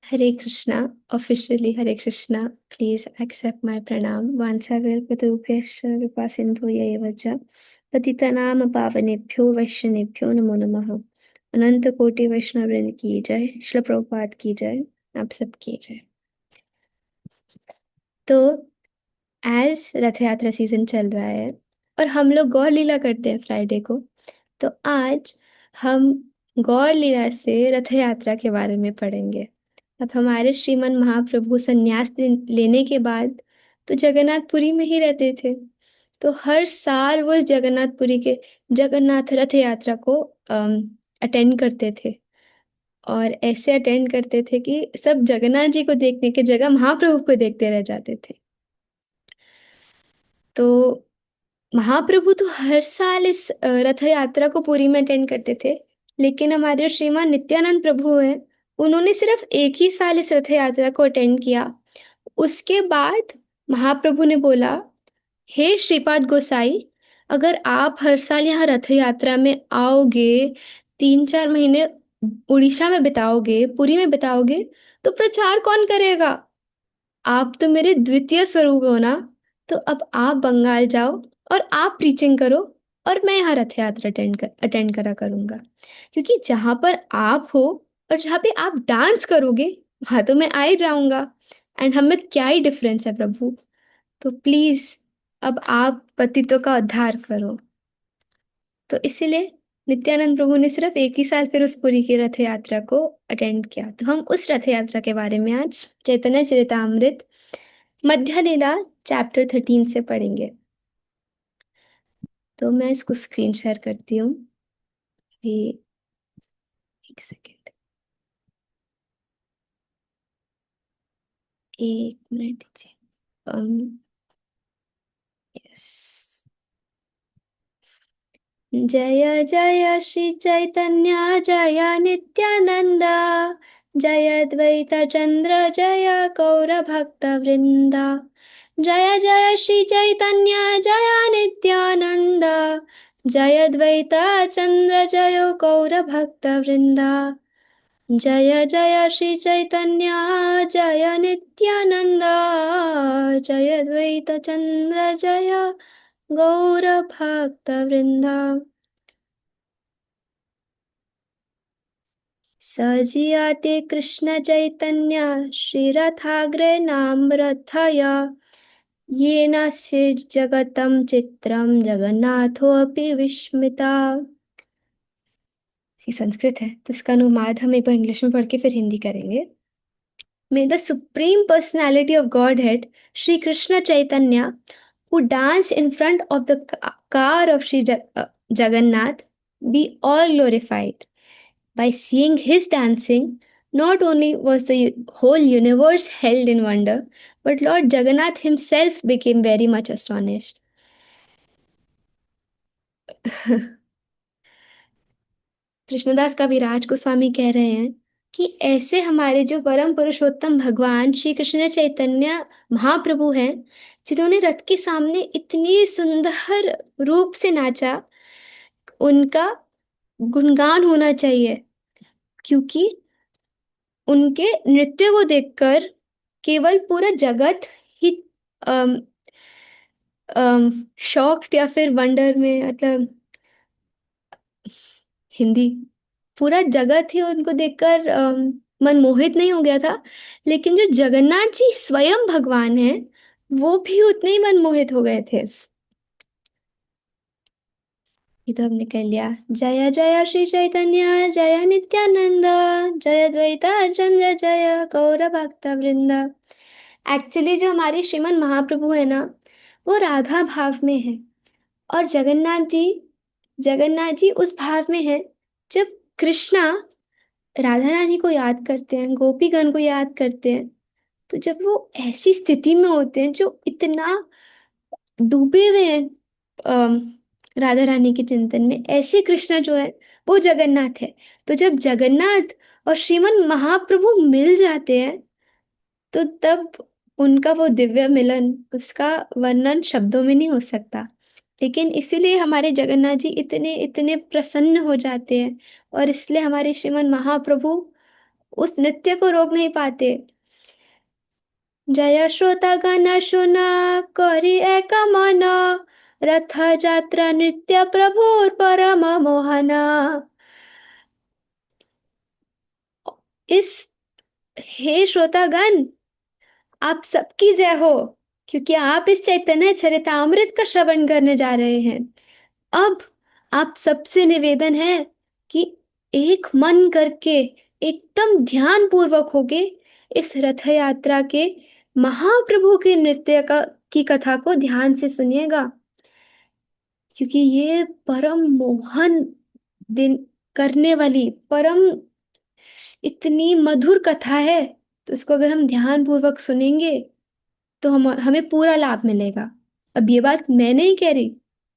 Hare Krishna, officially Hare Krishna. Please accept my प्रणाम। वाञ्छाकल्पतरुभ्यश्च कृपा सिन्धुभ्यैव च पतितनाम पावनेभ्यो वैष्णवेभ्यो नमो नमः। अनंत कोटि वैष्णव वृंद की जय, श्रील प्रभुपाद की जय, आप सब की जय। तो एज रथ यात्रा सीजन चल रहा है और हम लोग गौर लीला करते हैं फ्राइडे को, तो आज हम गौर लीला से रथ यात्रा के बारे में पढ़ेंगे। अब हमारे श्रीमन महाप्रभु संन्यास लेने के बाद तो जगन्नाथपुरी में ही रहते थे। तो हर साल वो इस जगन्नाथपुरी के जगन्नाथ रथ यात्रा को अटेंड करते थे। और ऐसे अटेंड करते थे कि सब जगन्नाथ जी को देखने के जगह महाप्रभु को देखते रह जाते थे। तो महाप्रभु तो हर साल इस रथ यात्रा को पुरी में अटेंड करते थे, लेकिन हमारे श्रीमान नित्यानंद प्रभु हैं, उन्होंने सिर्फ एक ही साल इस रथ यात्रा को अटेंड किया। उसके बाद महाप्रभु ने बोला, हे श्रीपाद गोसाई, अगर आप हर साल यहाँ रथ यात्रा में आओगे, 3-4 महीने उड़ीसा में बिताओगे, पुरी में बिताओगे, तो प्रचार कौन करेगा? आप तो मेरे द्वितीय स्वरूप हो ना। तो अब आप बंगाल जाओ और आप प्रीचिंग करो, और मैं यहाँ रथ यात्रा अटेंड करा करूंगा। क्योंकि जहाँ पर आप हो और जहाँ पे आप डांस करोगे, वहां तो मैं आ ही जाऊंगा। एंड हमें क्या ही डिफरेंस है प्रभु। तो प्लीज अब आप पतितों का उद्धार करो। तो इसीलिए नित्यानंद प्रभु ने सिर्फ एक ही साल फिर उस पुरी की रथ यात्रा को अटेंड किया। तो हम उस रथ यात्रा के बारे में आज चैतन्य चरितामृत मध्य लीला चैप्टर 13 से पढ़ेंगे। तो मैं इसको स्क्रीन शेयर करती हूँ भी। एक सेकेंड, 1 मिनट दीजिए। यस। जय जय श्री चैतन्य जय नित्यानंद, जय द्वैत चंद्र जय गौर भक्त वृंदा। जय जय श्री चैतन्य जय नित्यानंद, जय द्वैत चंद्र जय गौर भक्त वृंदा। जय जय श्री चैतन्य जय नित्यानंद, जय द्वैत चंद्र जय गौर भक्त वृंदा। सजियाते कृष्ण चैतन्य श्रीरथाग्रे नाम रथय, येन जगतं चित्रं जगन्नाथोऽपि विस्मिता। ये संस्कृत है, तो इसका अनुवाद हम एक बार इंग्लिश में पढ़ के फिर हिंदी करेंगे। May the Supreme Personality of Godhead, Sri Krishna Chaitanya, who danced in front of the car of Sri Jagannath, be all glorified. By seeing his dancing, not only was the whole universe held in wonder, but Lord Jagannath himself became very much astonished. Krishnadas कविराज गोस्वामी कह रहे हैं कि ऐसे हमारे जो परम पुरुषोत्तम भगवान श्री कृष्ण चैतन्य महाप्रभु हैं, जिन्होंने रथ के सामने इतनी सुंदर रूप से नाचा, उनका गुणगान होना चाहिए। क्योंकि उनके नृत्य को देखकर केवल पूरा जगत ही शॉक्ड या फिर वंडर में, मतलब हिंदी, पूरा जगत ही उनको देखकर मनमोहित नहीं हो गया था, लेकिन जो जगन्नाथ जी स्वयं भगवान हैं, वो भी उतने ही मनमोहित हो गए थे। ये तो हमने कर लिया। जय जय श्री चैतन्य जय नित्यानंद, जय द्वैता चंद्र जय गौर भक्त वृंदा। एक्चुअली जो हमारे श्रीमन महाप्रभु है ना, वो राधा भाव में है, और जगन्नाथ जी उस भाव में है जब कृष्णा राधा रानी को याद करते हैं, गोपीगण को याद करते हैं। तो जब वो ऐसी स्थिति में होते हैं, जो इतना डूबे हुए हैं राधा रानी के चिंतन में, ऐसे कृष्ण जो है वो जगन्नाथ है। तो जब जगन्नाथ और श्रीमन महाप्रभु मिल जाते हैं, तो तब उनका वो दिव्य मिलन, उसका वर्णन शब्दों में नहीं हो सकता। लेकिन इसीलिए हमारे जगन्नाथ जी इतने इतने प्रसन्न हो जाते हैं, और इसलिए हमारे श्रीमन महाप्रभु उस नृत्य को रोक नहीं पाते। जय श्रोतागण शुना करि एक मन, रथ यात्रा नृत्य प्रभुर परम मोहना। इस हे श्रोतागण, आप सबकी जय हो, क्योंकि आप इस चैतन्य चरितामृत का श्रवण करने जा रहे हैं। अब आप सबसे निवेदन है कि एक मन करके एकदम ध्यान पूर्वक होके इस रथ यात्रा के महाप्रभु के नृत्य का की कथा को ध्यान से सुनिएगा, क्योंकि ये परम मोहन दिन करने वाली परम इतनी मधुर कथा है। तो इसको अगर हम ध्यान पूर्वक सुनेंगे तो हमें पूरा लाभ मिलेगा। अब ये बात मैं नहीं कह रही,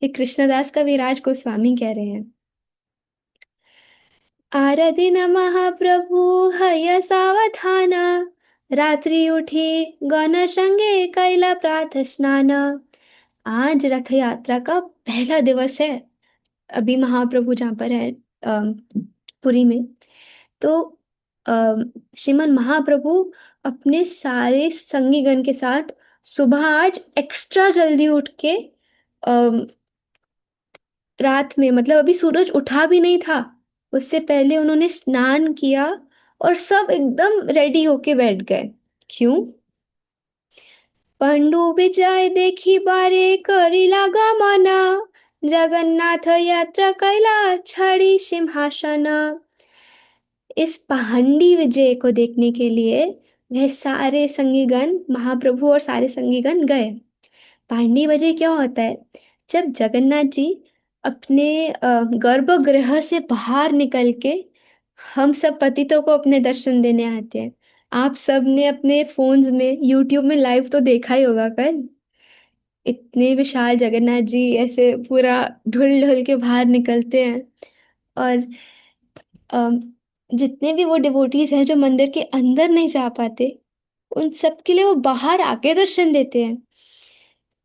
ये कृष्णदास कविराज गोस्वामी कह रहे हैं। आरदिन महाप्रभु हय सावधान, रात्रि उठी गण संगे कैला प्रातः स्नान। आज रथ यात्रा का पहला दिवस है। अभी महाप्रभु जहाँ पर है पुरी में, तो श्रीमन महाप्रभु अपने सारे संगीगण के साथ सुबह आज एक्स्ट्रा जल्दी उठ के रात में, मतलब अभी सूरज उठा भी नहीं था, उससे पहले उन्होंने स्नान किया और सब एकदम रेडी होके बैठ गए। क्यों? पंडु विजय देखी बारे करिला गमना, जगन्नाथ यात्रा कैला छड़ी सिंहासन। इस पहांडी विजय को देखने के लिए वह सारे संगीगण, महाप्रभु और सारे संगीगण गए। पहांडी विजय क्या होता है? जब जगन्नाथ जी अपने गर्भगृह से बाहर निकल के हम सब पतितों को अपने दर्शन देने आते हैं। आप सब ने अपने फोन्स में, यूट्यूब में लाइव तो देखा ही होगा कल। इतने विशाल जगन्नाथ जी ऐसे पूरा ढुल ढुल के बाहर निकलते हैं, और अम, जितने भी वो डिवोटीज हैं जो मंदिर के अंदर नहीं जा पाते, उन सब के लिए वो बाहर आके दर्शन देते हैं।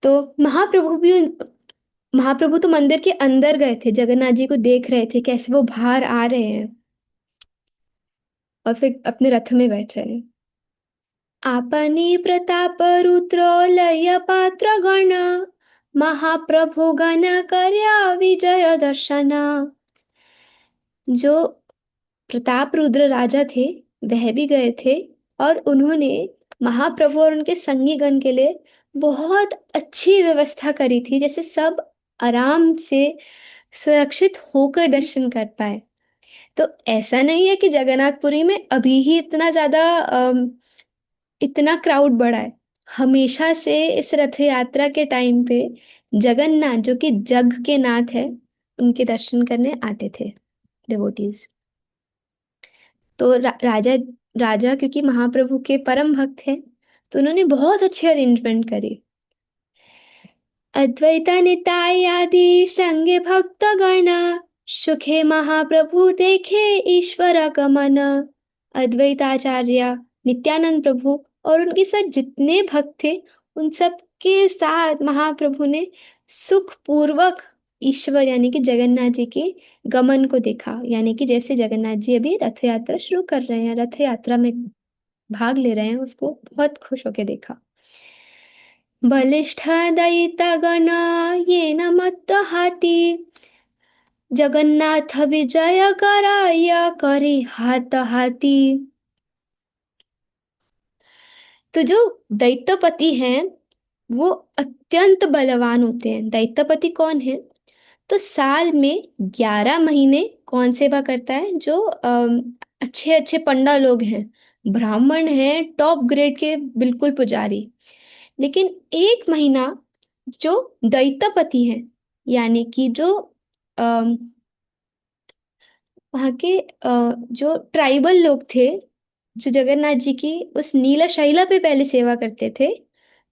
तो महाप्रभु तो मंदिर के अंदर गए थे, जगन्नाथ जी को देख रहे थे कैसे वो बाहर आ रहे हैं और फिर अपने रथ में बैठ रहे हैं। आपनी प्रताप रुद्र लय पात्र गण, महाप्रभु गण कर्या विजय दर्शना। जो प्रताप रुद्र राजा थे वह भी गए थे, और उन्होंने महाप्रभु और उनके संगी गण के लिए बहुत अच्छी व्यवस्था करी थी, जैसे सब आराम से सुरक्षित होकर दर्शन कर पाए। तो ऐसा नहीं है कि जगन्नाथपुरी में अभी ही इतना ज्यादा इतना क्राउड बढ़ा है। हमेशा से इस रथ यात्रा के टाइम पे जगन्नाथ, जो कि जग के नाथ है, उनके दर्शन करने आते थे डिवोटीज। तो राजा राजा क्योंकि महाप्रभु के परम भक्त हैं, तो उन्होंने बहुत अच्छी अरेंजमेंट करी। अद्वैत निताय आदि संगे भक्त गण, सुखे महाप्रभु देखे ईश्वर गमन। अद्वैताचार्य नित्यानंद प्रभु और उनके साथ जितने भक्त थे, उन सब के साथ महाप्रभु ने सुख पूर्वक ईश्वर यानी कि जगन्नाथ जी के गमन को देखा। यानी कि जैसे जगन्नाथ जी अभी रथ यात्रा शुरू कर रहे हैं, रथ यात्रा में भाग ले रहे हैं, उसको बहुत खुश होके देखा। बलिष्ठ दैत्यगण येन मत्त हाथी, जगन्नाथ विजय कराय करे हाथ हाथी। तो जो दैत्यपति हैं वो अत्यंत बलवान होते हैं। दैत्यपति कौन है? तो साल में 11 महीने कौन सेवा करता है? जो अच्छे अच्छे पंडा लोग हैं, ब्राह्मण हैं, टॉप ग्रेड के बिल्कुल पुजारी। लेकिन 1 महीना जो दैत्यपति हैं, यानी कि जो अम, वहाँ के जो ट्राइबल लोग थे, जो जगन्नाथ जी की उस नीला शैला पे पहले सेवा करते थे,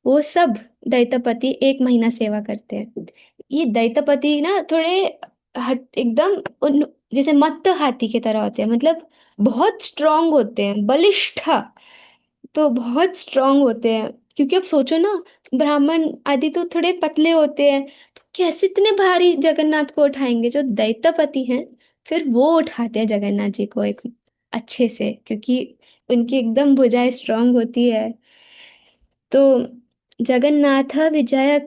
वो सब दैत्यपति 1 महीना सेवा करते हैं। ये दैत्यपति ना थोड़े हट एकदम उन जैसे मत्त हाथी की तरह होते हैं, मतलब बहुत स्ट्रांग होते हैं, बलिष्ठ। तो बहुत स्ट्रांग होते हैं, क्योंकि अब सोचो ना, ब्राह्मण आदि तो थोड़े पतले होते हैं, तो कैसे इतने भारी जगन्नाथ को उठाएंगे? जो दैत्यपति हैं फिर वो उठाते हैं जगन्नाथ जी को। एक अच्छे से, क्योंकि उनकी एकदम भुजाएं स्ट्रांग होती है। तो जगन्नाथ विजय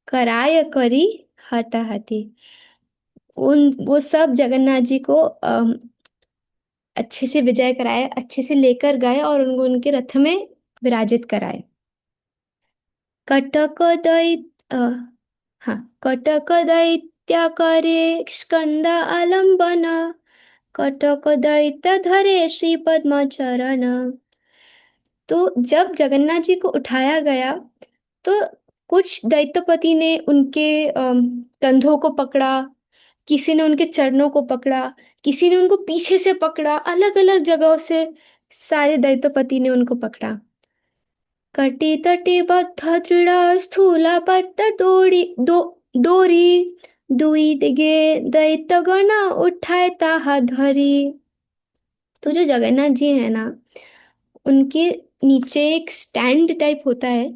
कराय करी हताहति, उन वो सब जगन्नाथ जी को अच्छे से विजय कराए, अच्छे से लेकर गए और उनको उनके रथ में विराजित कराए। कटक दैत्य, हाँ, कटक दैत्य करे स्कंद आलंबन, कटक दैत्य धरे श्री पद्म चरण। तो जब जगन्नाथ जी को उठाया गया, तो कुछ दैत्यपति ने उनके कंधों को पकड़ा, किसी ने उनके चरणों को पकड़ा, किसी ने उनको पीछे से पकड़ा, अलग अलग जगहों से सारे दैत्यपति ने उनको पकड़ा। कटी तटी बद्ध दृढ़ स्थूल पट्ट डोरी, दुई दिगे दैत्यगण उठाए ताहा धरी। तो जो जगन्नाथ जी है ना, उनके नीचे एक स्टैंड टाइप होता है,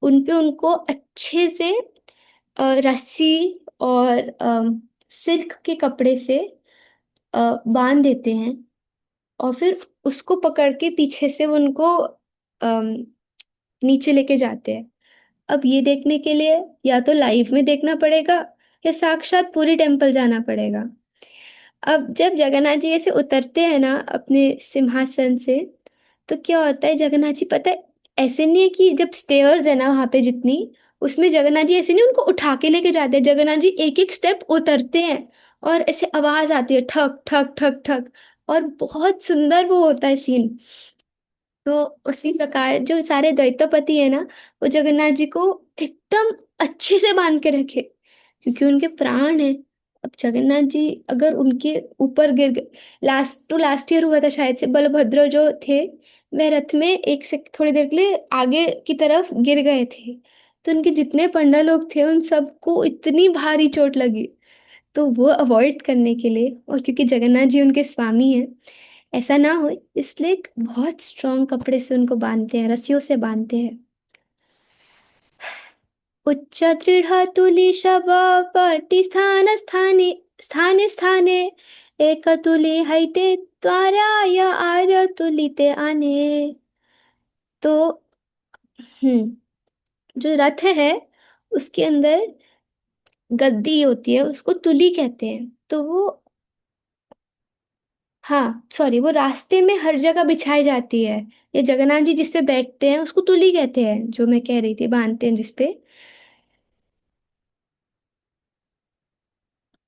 उन पे उनको अच्छे से रस्सी और सिल्क के कपड़े से बांध देते हैं, और फिर उसको पकड़ के पीछे से वो उनको अम, नीचे लेके जाते हैं। अब ये देखने के लिए या तो लाइव में देखना पड़ेगा, या साक्षात पूरी टेम्पल जाना पड़ेगा। अब जब जगन्नाथ जी ऐसे उतरते हैं ना अपने सिंहासन से, तो क्या होता है, जगन्नाथ जी, पता है, ऐसे नहीं है कि जब स्टेयर्स है ना वहां पे जितनी, उसमें जगन्नाथ जी ऐसे नहीं उनको उठा के लेके जाते हैं, जगन्नाथ जी एक एक स्टेप उतरते हैं, और ऐसे आवाज आती है ठक ठक ठक ठक, और बहुत सुंदर वो होता है सीन। तो उसी प्रकार जो सारे दैत्यपति है ना, वो जगन्नाथ जी को एकदम अच्छे से बांध के रखे, क्योंकि उनके प्राण है। अब जगन्नाथ जी अगर उनके ऊपर गिर गए, लास्ट ईयर हुआ था शायद से, बलभद्र जो थे, वह रथ में एक से थोड़ी देर के लिए आगे की तरफ गिर गए थे, तो उनके जितने पंडा लोग थे उन सबको इतनी भारी चोट लगी। तो वो अवॉइड करने के लिए, और क्योंकि जगन्नाथ जी उनके स्वामी हैं, ऐसा ना हो, इसलिए एक बहुत स्ट्रॉन्ग कपड़े से उनको बांधते हैं, रस्सियों से बांधते हैं। उच्च दृढ़ तुली शब पटी स्थान स्थाने, स्थाने स्थाने, एक तुली हैते त्वाराय आर्य तुलिते आने। तो जो रथ है, उसके अंदर गद्दी होती है, उसको तुली कहते हैं। तो वो, हाँ सॉरी, वो रास्ते में हर जगह बिछाई जाती है। ये जगन्नाथ जी जिसपे बैठते हैं उसको तुली कहते हैं, जो मैं कह रही थी, बांधते हैं जिसपे।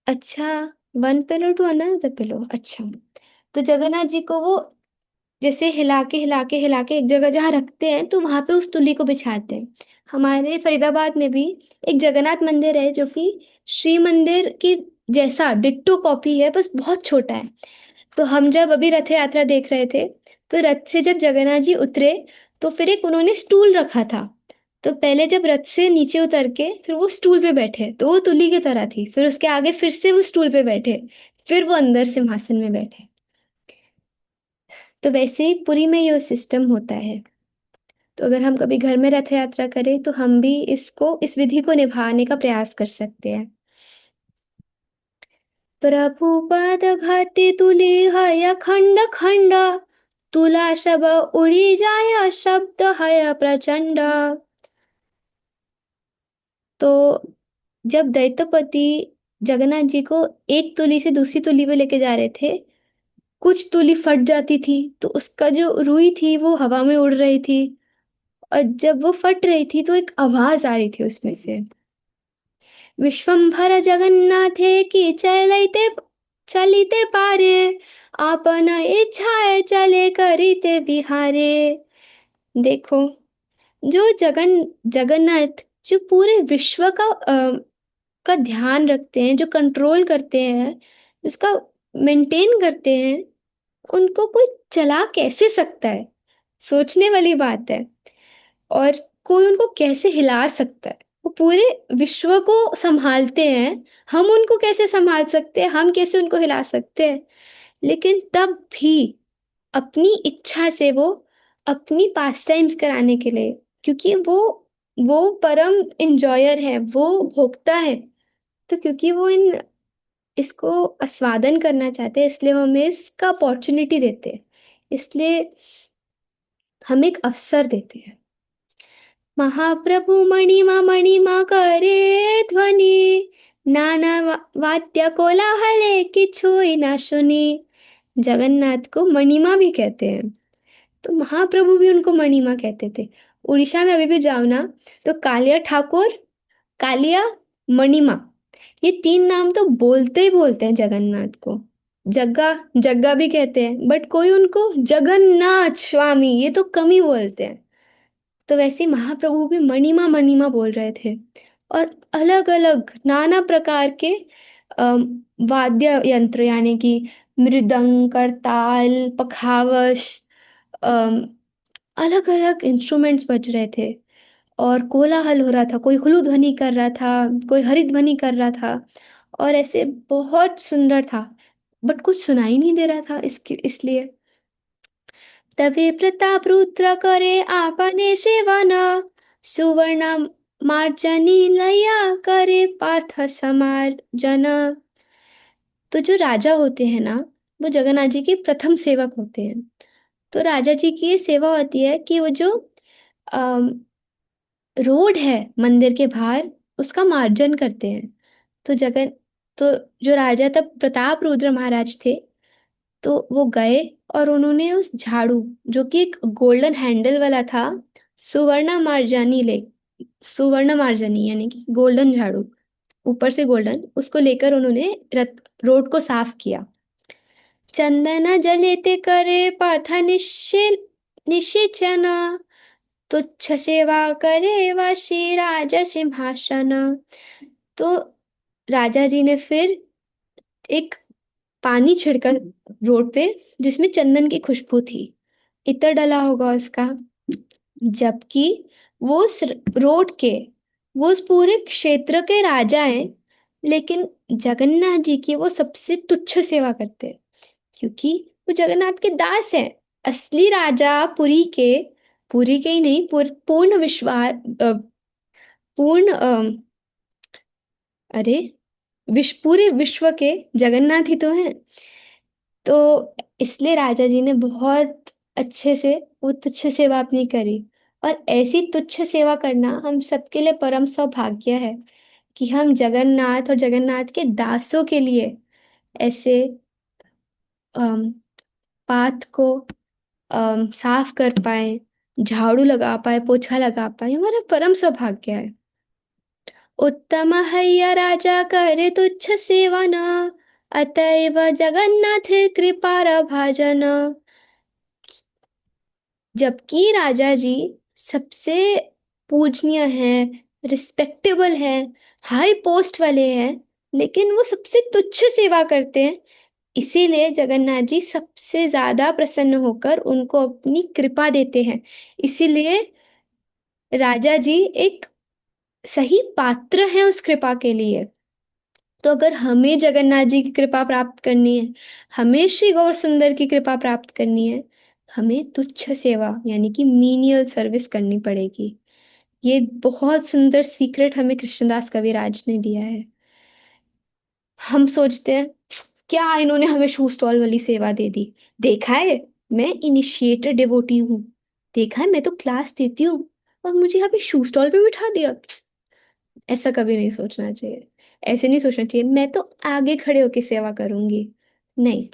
अच्छा, one pillow to another pillow, अच्छा। तो जगन्नाथ जी को वो जैसे हिला के एक जगह जहाँ रखते हैं, तो वहां पे उस तुली को बिछाते हैं। हमारे फरीदाबाद में भी एक जगन्नाथ मंदिर है, जो कि श्री मंदिर के जैसा डिट्टो कॉपी है, बस बहुत छोटा है। तो हम जब अभी रथ यात्रा देख रहे थे, तो रथ से जब जगन्नाथ जी उतरे, तो फिर एक उन्होंने स्टूल रखा था। तो पहले जब रथ से नीचे उतर के फिर वो स्टूल पे बैठे, तो वो तुली की तरह थी, फिर उसके आगे फिर से वो स्टूल पे बैठे, फिर वो अंदर सिंहासन में बैठे। तो वैसे ही पुरी में ये सिस्टम होता है। तो अगर हम कभी घर में रथ यात्रा करें, तो हम भी इस विधि को निभाने का प्रयास कर सकते हैं। प्रभुपाद घाटी तुली हय खंड खंड, तुला शब उड़ी जाय शब्द हय प्रचंड। तो जब दैत्यपति जगन्नाथ जी को एक तुली से दूसरी तुली पे लेके जा रहे थे, कुछ तुली फट जाती थी, तो उसका जो रुई थी वो हवा में उड़ रही थी, और जब वो फट रही थी तो एक आवाज आ रही थी उसमें से, विश्वम्भर जगन्नाथे की चलते चलिते पारे, आपन इच्छाए चले करिते बिहारे। देखो, जो जगन्नाथ जो पूरे विश्व का ध्यान रखते हैं, जो कंट्रोल करते हैं, उसका मेंटेन करते हैं, उनको कोई चला कैसे सकता है? सोचने वाली बात है। और कोई उनको कैसे हिला सकता है? वो पूरे विश्व को संभालते हैं, हम उनको कैसे संभाल सकते हैं, हम कैसे उनको हिला सकते हैं? लेकिन तब भी अपनी इच्छा से वो अपनी पास टाइम्स कराने के लिए, क्योंकि वो परम इंजॉयर है, वो भोगता है, तो क्योंकि वो इन इसको आस्वादन करना चाहते हैं, इसलिए वो हमें इसका अपॉर्चुनिटी देते हैं। इसलिए हम एक अवसर देते हैं। महाप्रभु मणिमा करे ध्वनि, नाना वाद्य कोलाहले किछुई ना सुनी। जगन्नाथ को मणिमा भी कहते हैं, तो महाप्रभु भी उनको मणिमा कहते थे। उड़ीसा में अभी भी जाओ ना, तो कालिया ठाकुर, कालिया, मणिमा, ये तीन नाम तो बोलते ही बोलते हैं जगन्नाथ को। जग्गा, जग्गा भी कहते हैं, बट कोई उनको जगन्नाथ स्वामी ये तो कम ही बोलते हैं। तो वैसे ही महाप्रभु भी मणिमा मणिमा बोल रहे थे। और अलग अलग नाना प्रकार के अम, वाद्य यंत्र, यानी कि मृदंग, करताल, पखावश, अलग अलग इंस्ट्रूमेंट्स बज रहे थे। और कोलाहल हो रहा था, कोई हुलू ध्वनि कर रहा था, कोई हरिध्वनि कर रहा था। और ऐसे बहुत सुंदर था, बट कुछ सुनाई नहीं दे रहा था इसके इसलिए। तवे प्रताप रुद्र करे आपने सेवन, सुवर्ण मार्जनी लया करे पार्थ समार्जन। तो जो राजा होते हैं ना, वो जगन्नाथ जी के प्रथम सेवक होते हैं। तो राजा जी की ये सेवा होती है कि वो जो रोड है मंदिर के बाहर, उसका मार्जन करते हैं। तो जगन तो जो राजा तब प्रताप रुद्र महाराज थे, तो वो गए और उन्होंने उस झाड़ू, जो कि एक गोल्डन हैंडल वाला था, सुवर्ण मार्जनी ले सुवर्ण मार्जनी यानी कि गोल्डन झाड़ू, ऊपर से गोल्डन, उसको लेकर उन्होंने रथ रोड को साफ किया। चंदन जलेते करे पाथा निषेचन, तुच्छ सेवा करे वशी राज सिंहासन। तो राजा जी ने फिर एक पानी छिड़का रोड पे, जिसमें चंदन की खुशबू थी। इत्र डला होगा उसका। जबकि वो उस रोड के, वो उस पूरे क्षेत्र के राजा हैं, लेकिन जगन्नाथ जी की वो सबसे तुच्छ सेवा करते हैं, क्योंकि वो जगन्नाथ के दास हैं। असली राजा पुरी के ही नहीं, पूर्ण पूर्ण अरे पूरे विश्व के जगन्नाथ ही तो हैं। तो इसलिए राजा जी ने बहुत अच्छे से वो तुच्छ सेवा अपनी करी। और ऐसी तुच्छ सेवा करना हम सबके लिए परम सौभाग्य है, कि हम जगन्नाथ और जगन्नाथ के दासों के लिए ऐसे अम, पाथ को साफ कर पाए, झाड़ू लगा पाए, पोछा लगा पाए, हमारा परम सौभाग्य है। उत्तम हैया राजा करे तुच्छ सेवन, अतएव जगन्नाथ कृपार भाजन। जबकि राजा जी सबसे पूजनीय हैं, रिस्पेक्टेबल हैं, हाई पोस्ट वाले हैं, लेकिन वो सबसे तुच्छ सेवा करते हैं। इसीलिए जगन्नाथ जी सबसे ज्यादा प्रसन्न होकर उनको अपनी कृपा देते हैं। इसीलिए राजा जी एक सही पात्र हैं उस कृपा के लिए। तो अगर हमें जगन्नाथ जी की कृपा प्राप्त करनी है, हमें श्री गौर सुंदर की कृपा प्राप्त करनी है, हमें तुच्छ सेवा यानी कि मीनियल सर्विस करनी पड़ेगी। ये बहुत सुंदर सीक्रेट हमें कृष्णदास कविराज ने दिया है। हम सोचते हैं क्या इन्होंने हमें शू स्टॉल वाली सेवा दे दी, देखा है मैं इनिशिएटेड डिवोटी हूँ, देखा है मैं तो क्लास देती हूँ, और मुझे यहाँ पे शू स्टॉल पे बिठा दिया। ऐसा कभी नहीं सोचना चाहिए। ऐसे नहीं सोचना चाहिए मैं तो आगे खड़े होके सेवा करूंगी। नहीं,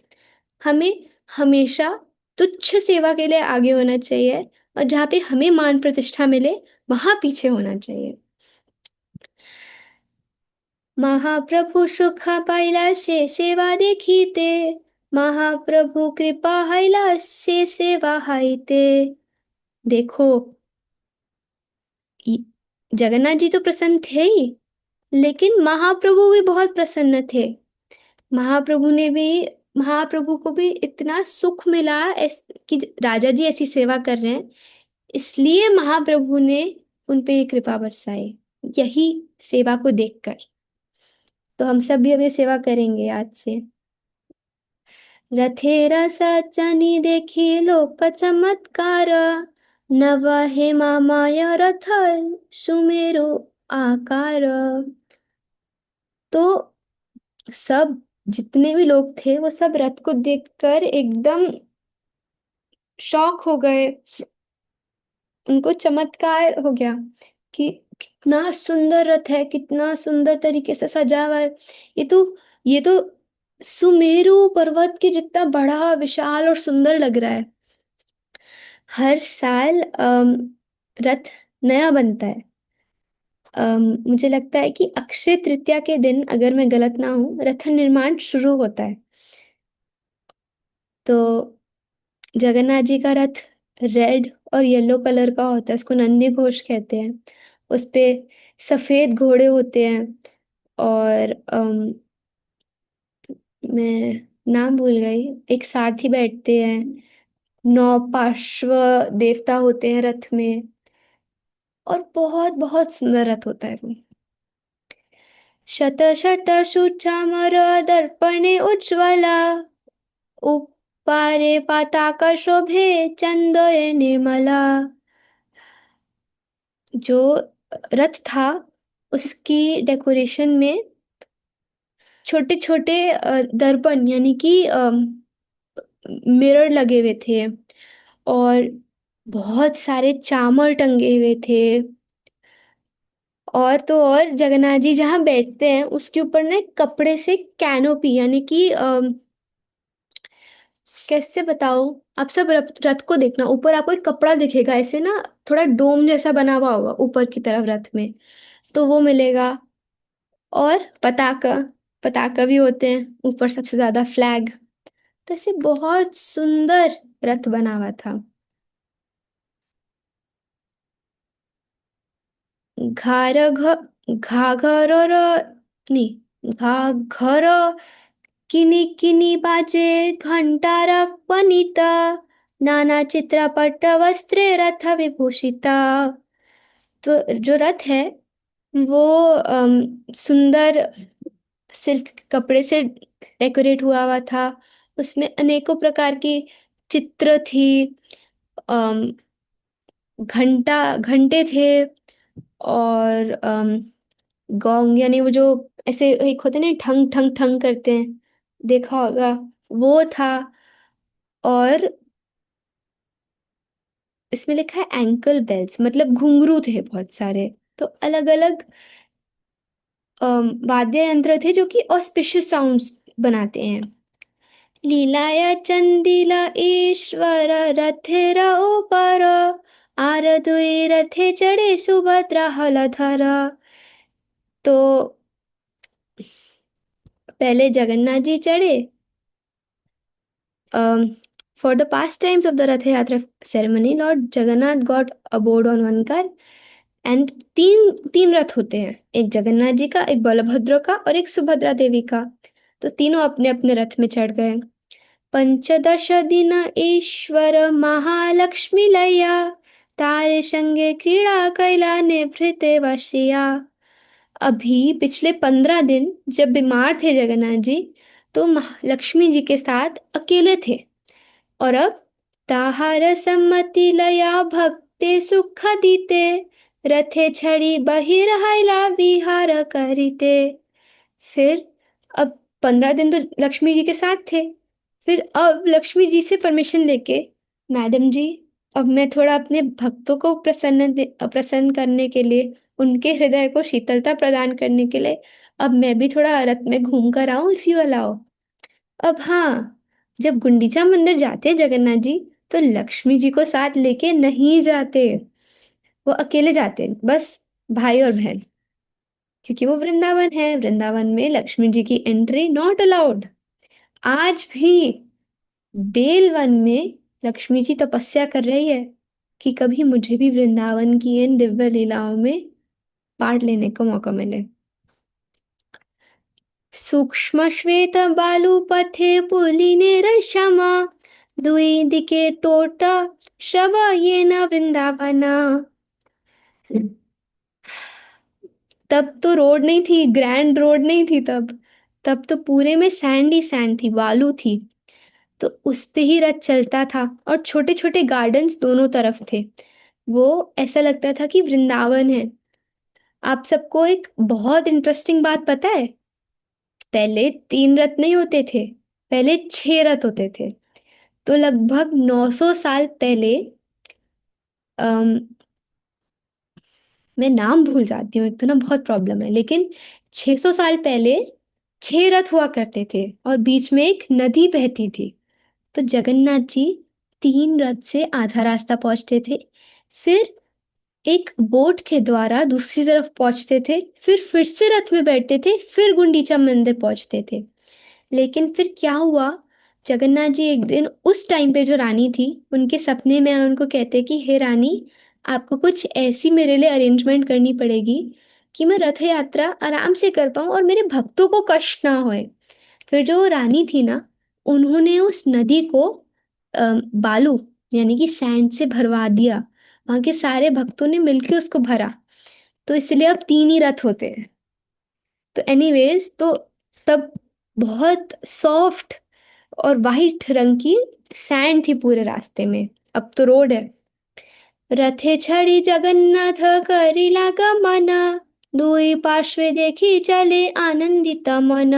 हमें हमेशा तुच्छ सेवा के लिए आगे होना चाहिए, और जहाँ पे हमें मान प्रतिष्ठा मिले वहां पीछे होना चाहिए। महाप्रभु सुख पाइला से सेवा देखीते, महाप्रभु कृपा हैला से सेवा हाइते। देखो, इ- जगन्नाथ जी तो प्रसन्न थे ही, लेकिन महाप्रभु भी बहुत प्रसन्न थे। महाप्रभु ने भी महाप्रभु को भी इतना सुख मिला कि राजा जी ऐसी सेवा कर रहे हैं, इसलिए महाप्रभु ने उन पे ये कृपा बरसाई, यही सेवा को देखकर। तो हम सब भी अब ये सेवा करेंगे आज से। रथेरा सजनी देखी लोक चमत्कार, नव हेमा माय रथ सुमेरु आकार। तो सब जितने भी लोग थे वो सब रथ को देखकर एकदम शॉक हो गए, उनको चमत्कार हो गया कि कितना सुंदर रथ है, कितना सुंदर तरीके से सजा हुआ है। ये तो सुमेरु पर्वत के जितना बड़ा, विशाल और सुंदर लग रहा है। हर साल रथ नया बनता है। मुझे लगता है कि अक्षय तृतीया के दिन, अगर मैं गलत ना हूँ, रथ निर्माण शुरू होता है। तो जगन्नाथ जी का रथ रेड और येलो कलर का होता है, उसको नंदी घोष कहते हैं। उस पे सफेद घोड़े होते हैं और मैं नाम भूल गई, एक सारथी बैठते हैं, 9 पार्श्व देवता होते हैं रथ में, और बहुत बहुत सुंदर रथ होता है वो। शत शत शुचामर दर्पणे उज्ज्वला, उप्पारे पताका शोभे चंदोय निर्मला। जो रथ था उसकी डेकोरेशन में छोटे छोटे दर्पण यानी कि मिरर लगे हुए थे, और बहुत सारे चामर टंगे हुए थे। और तो और जगन्नाथ जी जहाँ बैठते हैं उसके ऊपर ना एक कपड़े से कैनोपी, यानी कि कैसे बताऊं, आप सब रथ को देखना, ऊपर आपको एक कपड़ा दिखेगा ऐसे ना, थोड़ा डोम जैसा बना हुआ होगा ऊपर की तरफ रथ में, तो वो मिलेगा। और पताका, पताका भी होते हैं ऊपर, सबसे ज्यादा फ्लैग। तो ऐसे बहुत सुंदर रथ बना हुआ था। घार घ घाघर नहीं, घाघर किनी किनी बाजे घंटार वनिता, नाना चित्रपट वस्त्रे रथ विभूषिता। तो जो रथ है वो सुंदर सिल्क कपड़े से डेकोरेट हुआ हुआ था। उसमें अनेकों प्रकार की चित्र थी, अम, घंटे थे, और गौंग यानी वो जो ऐसे एक होते हैं ना, ठंग ठंग ठंग करते हैं, देखा होगा, वो था। और इसमें लिखा है एंकल बेल्स, मतलब घुंघरू थे बहुत सारे। तो अलग अलग वाद्य यंत्र थे जो कि ऑस्पिशियस साउंड्स बनाते हैं। लीलाया चंदिला ईश्वर रथेर ऊपर, आरदुई रथे चढ़े सुभद्रा हलधर। तो पहले जगन्नाथ जी चढ़े। For the pastimes of the Rath Yatra ceremony, Lord Jagannath got aboard on one car, and तीन तीन रथ होते हैं, एक जगन्नाथ जी का, एक बलभद्र का और एक सुभद्रा देवी का। तो तीनों अपने अपने रथ में चढ़ गए। पंचदश दिन ईश्वर महालक्ष्मी लैया, तारे संगे क्रीड़ा कैला निभृते वशिया। अभी पिछले 15 दिन जब बीमार थे जगन्नाथ जी, तो लक्ष्मी जी के साथ अकेले थे। और अब ताहार सम्मति लया भक्ते सुख दीते, रथे छड़ी बहिर्हाइला विहार करिते। फिर अब 15 दिन तो लक्ष्मी जी के साथ थे। फिर अब लक्ष्मी जी से परमिशन लेके, मैडम जी, अब मैं थोड़ा अपने भक्तों को प्रसन्न करने के लिए, उनके हृदय को शीतलता प्रदान करने के लिए, अब मैं भी थोड़ा रथ में घूम कर आऊं, इफ यू अलाउ। अब हाँ, जब गुंडीचा मंदिर जाते हैं जगन्नाथ जी, तो लक्ष्मी जी को साथ लेके नहीं जाते, वो अकेले जाते हैं, बस भाई और बहन। क्योंकि वो वृंदावन है, वृंदावन में लक्ष्मी जी की एंट्री नॉट अलाउड। आज भी बेल वन में लक्ष्मी जी तपस्या कर रही है कि कभी मुझे भी वृंदावन की इन दिव्य लीलाओं में पार्ट लेने का मौका मिले। सूक्ष्म श्वेत बालू पथे पुलिने रशमा, दुई दिके टोटा शवा ये न वृंदावना। तब तो रोड नहीं थी, ग्रैंड रोड नहीं थी तब। तब तो पूरे में सैंड ही सैंड थी, बालू थी। तो उस पे ही रथ चलता था, और छोटे छोटे गार्डन्स दोनों तरफ थे। वो ऐसा लगता था कि वृंदावन है। आप सबको एक बहुत इंटरेस्टिंग बात पता है? पहले 3 रथ नहीं होते थे, पहले 6 रथ होते थे। तो लगभग 900 साल पहले, अम, मैं नाम भूल जाती हूँ, एक तो ना बहुत प्रॉब्लम है, लेकिन 600 साल पहले 6 रथ हुआ करते थे और बीच में एक नदी बहती थी। तो जगन्नाथ जी 3 रथ से आधा रास्ता पहुंचते थे, फिर एक बोट के द्वारा दूसरी तरफ पहुंचते थे, फिर से रथ में बैठते थे, फिर गुंडीचा मंदिर पहुंचते थे। लेकिन फिर क्या हुआ, जगन्नाथ जी एक दिन उस टाइम पे जो रानी थी उनके सपने में उनको कहते कि हे रानी, आपको कुछ ऐसी मेरे लिए अरेंजमेंट करनी पड़ेगी कि मैं रथ यात्रा आराम से कर पाऊँ और मेरे भक्तों को कष्ट ना होए। फिर जो रानी थी ना, उन्होंने उस नदी को बालू यानी कि सैंड से भरवा दिया। वहां के सारे भक्तों ने मिलकर उसको भरा, तो इसलिए अब 3 ही रथ होते हैं। तो एनीवेज, तो तब बहुत सॉफ्ट और वाइट रंग की सैंड थी पूरे रास्ते में। अब तो रोड है। रथे छड़ी जगन्नाथ करिला गमन, दुई पार्श्वे देखी चले आनंदित मन।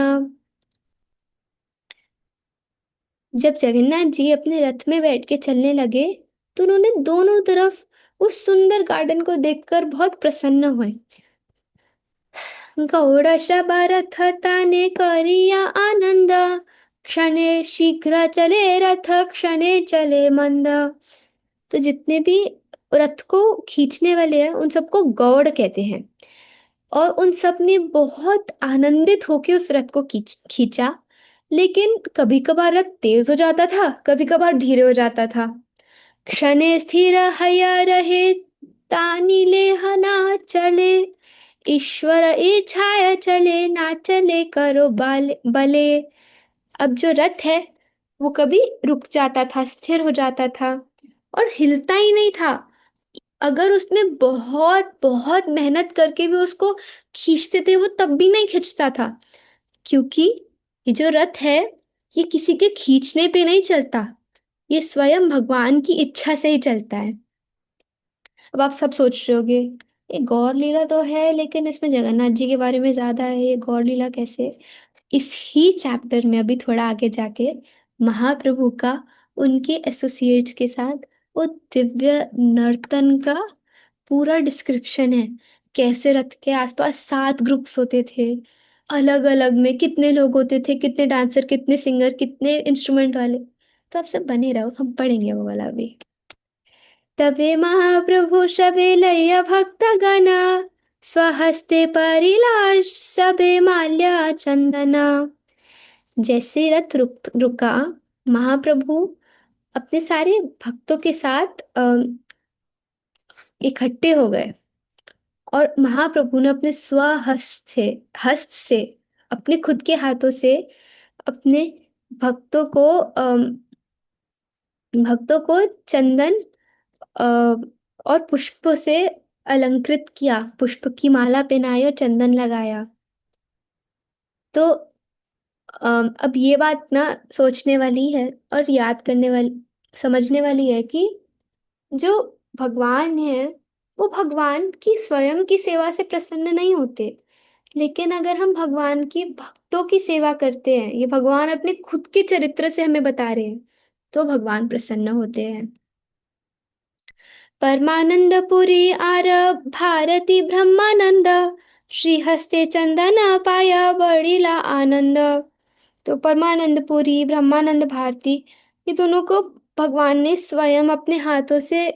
जब जगन्नाथ जी अपने रथ में बैठ के चलने लगे, तो उन्होंने दोनों तरफ उस सुंदर गार्डन को देखकर बहुत प्रसन्न हुए। गौड़ रथ ताने करिया आनंद, क्षणे शीघ्र चले रथ क्षणे चले मंद। तो जितने भी रथ को खींचने वाले हैं उन सबको गौड़ कहते हैं, और उन सब ने बहुत आनंदित होकर उस रथ को खींचा। लेकिन कभी कभार रथ तेज हो जाता था, कभी कभार धीरे हो जाता था। क्षणे स्थिर हया रहे, तानी लेह ना चले, ईश्वर इच्छाय चले ना चले करो बले। अब जो रथ है वो कभी रुक जाता था, स्थिर हो जाता था और हिलता ही नहीं था। अगर उसमें बहुत बहुत मेहनत करके भी उसको खींचते थे वो तब भी नहीं खींचता था, क्योंकि ये जो रथ है ये किसी के खींचने पे नहीं चलता, ये स्वयं भगवान की इच्छा से ही चलता है। अब आप सब सोच रहे होगे, ये गौर लीला तो है लेकिन इसमें जगन्नाथ जी के बारे में ज्यादा है, ये गौर लीला कैसे? इस ही चैप्टर में अभी थोड़ा आगे जाके महाप्रभु का उनके एसोसिएट्स के साथ वो दिव्य नर्तन का पूरा डिस्क्रिप्शन है। कैसे रथ के आसपास 7 ग्रुप्स होते थे, अलग अलग में कितने लोग होते थे, कितने डांसर, कितने सिंगर, कितने इंस्ट्रूमेंट वाले। तो आप सब बने रहो, हम पढ़ेंगे वो वाला भी। तबे महाप्रभु सबे लय भक्त गना, स्वहस्ते परिलाश सबे माल्या चंदना। जैसे रथ रुका, महाप्रभु अपने सारे भक्तों के साथ इकट्ठे हो गए, और महाप्रभु ने अपने हस्त से, अपने खुद के हाथों से अपने भक्तों को चंदन अ, और पुष्पों से अलंकृत किया, पुष्प की माला पहनाई और चंदन लगाया। तो अब ये बात ना सोचने वाली है और याद करने वाली, समझने वाली है कि जो भगवान है वो भगवान की स्वयं की सेवा से प्रसन्न नहीं होते, लेकिन अगर हम भगवान की भक्तों की सेवा करते हैं, ये भगवान अपने खुद के चरित्र से हमें बता रहे हैं, तो भगवान प्रसन्न होते हैं। परमानंद पुरी आर भारती ब्रह्मानंद, श्रीहस्ते चंदन पाया बड़ीला आनंद। तो परमानंद पुरी, ब्रह्मानंद भारती, ये दोनों को भगवान ने स्वयं अपने हाथों से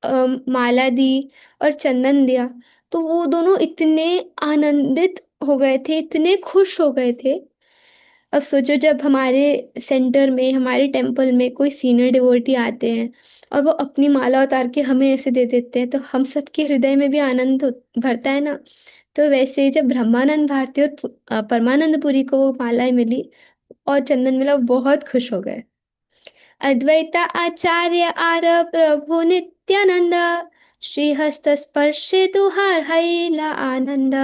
माला दी और चंदन दिया। तो वो दोनों इतने आनंदित हो गए थे, इतने खुश हो गए थे। अब सोचो, जब हमारे सेंटर में, हमारे टेम्पल में कोई सीनियर डिवोटी आते हैं और वो अपनी माला उतार के हमें ऐसे दे देते हैं, तो हम सबके हृदय में भी आनंद भरता है ना। तो वैसे ही जब ब्रह्मानंद भारती और परमानंद पुरी को वो मालाएं मिली और चंदन मिला, वो बहुत खुश हो गए। अद्वैत आचार्य आर प्रभु नित्यानंद, श्रीहस्त स्पर्शे तुहार हैला आनंद।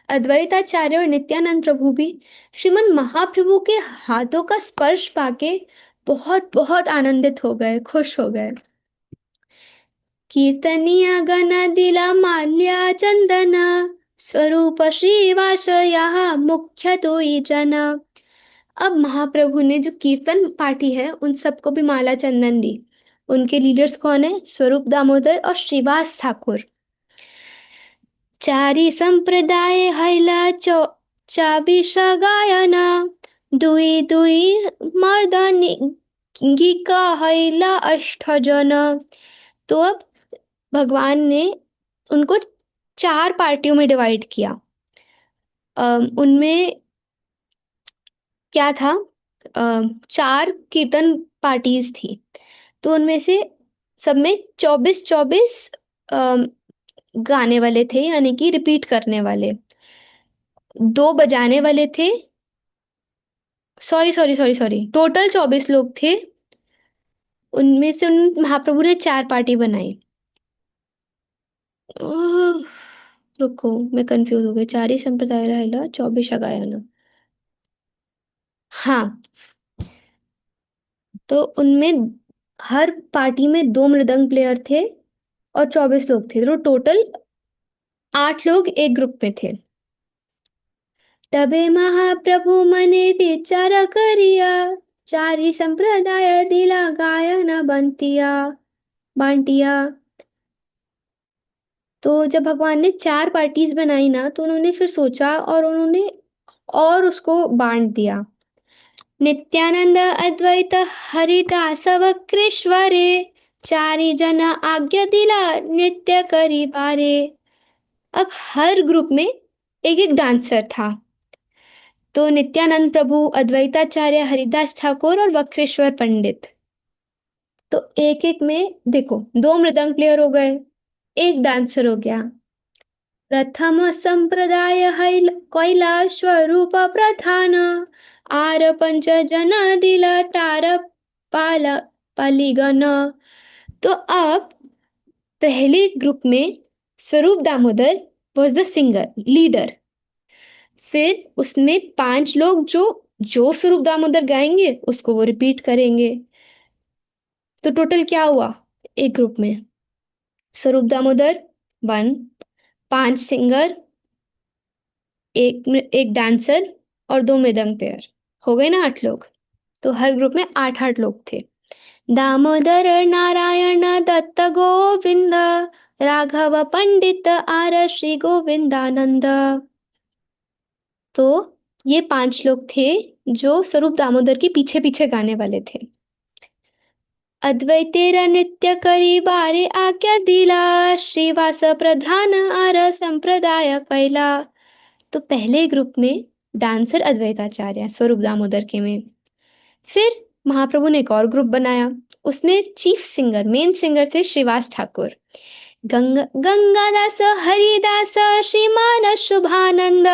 अद्वैत आचार्य और नित्यानंद प्रभु भी श्रीमन महाप्रभु के हाथों का स्पर्श पाके बहुत बहुत आनंदित हो गए, खुश हो गए। कीर्तनिया गण दिला माल्या चंदना, स्वरूप श्रीवास यहाँ मुख्य तो जन। अब महाप्रभु ने जो कीर्तन पार्टी है उन सबको भी माला चंदन दी। उनके लीडर्स कौन है? स्वरूप दामोदर और श्रीवास ठाकुर। चारि संप्रदाय हैला चाबिष गायना, दुई दुई मर्दनी गिका हैला अष्ट जन। तो अब भगवान ने उनको 4 पार्टियों में डिवाइड किया। उनमें क्या था? 4 कीर्तन पार्टीज थी। तो उनमें से सब में 24-24 गाने वाले थे, यानी कि रिपीट करने वाले। 2 बजाने वाले थे। Sorry sorry sorry sorry, total 24 लोग थे। उनमें से उन महाप्रभु ने 4 पार्टी बनाई। ओह, रुको, मैं कंफ्यूज हो गई। 4 ही संप्रदाय राहिला, 24 गायन। हाँ, तो उनमें हर पार्टी में 2 मृदंग प्लेयर थे और 24 लोग थे, तो टोटल 8 लोग एक ग्रुप में थे। तबे महाप्रभु मने विचार करिया, 4 ही संप्रदाय दिला गायन बंटिया बांटिया। तो जब भगवान ने 4 पार्टीज बनाई ना, तो उन्होंने फिर सोचा और उन्होंने और उसको बांट दिया। नित्यानंद अद्वैत हरिदास वक्रेश्वरे, 4 ही जना आज्ञा दिला नृत्य करी बारे। अब हर ग्रुप में एक एक डांसर था। तो नित्यानंद प्रभु, अद्वैताचार्य, हरिदास ठाकुर और वक्रेश्वर पंडित। तो एक एक में देखो, 2 मृदंग प्लेयर हो गए, एक डांसर हो गया। प्रथम संप्रदाय है कैलाश स्वरूप प्रधान, आर 5 जन दिल तार पाल पालीगण। तो अब पहले ग्रुप में स्वरूप Damodar was the singer leader. फिर उसमें 5 लोग जो जो स्वरूप दामोदर गाएंगे उसको वो रिपीट करेंगे। तो टोटल क्या हुआ? एक ग्रुप में स्वरूप दामोदर 1, 5 सिंगर, एक डांसर और 2 मृदंग पेयर। हो गए ना 8 लोग। तो हर ग्रुप में 8-8 लोग थे। दामोदर नारायण दत्त गोविंद, राघव पंडित आर श्री गोविंदानंद। तो ये 5 लोग थे जो स्वरूप दामोदर के पीछे पीछे गाने वाले थे। अद्वैतेर नृत्य करी बारे आज्ञा दिला, श्रीवास प्रधान आर संप्रदाय कैला। तो पहले ग्रुप में डांसर अद्वैताचार्य स्वरूप दामोदर के में। फिर महाप्रभु ने एक और ग्रुप बनाया। उसमें चीफ सिंगर, मेन सिंगर थे श्रीवास ठाकुर। गंगादास हरिदास श्रीमान शुभानंद,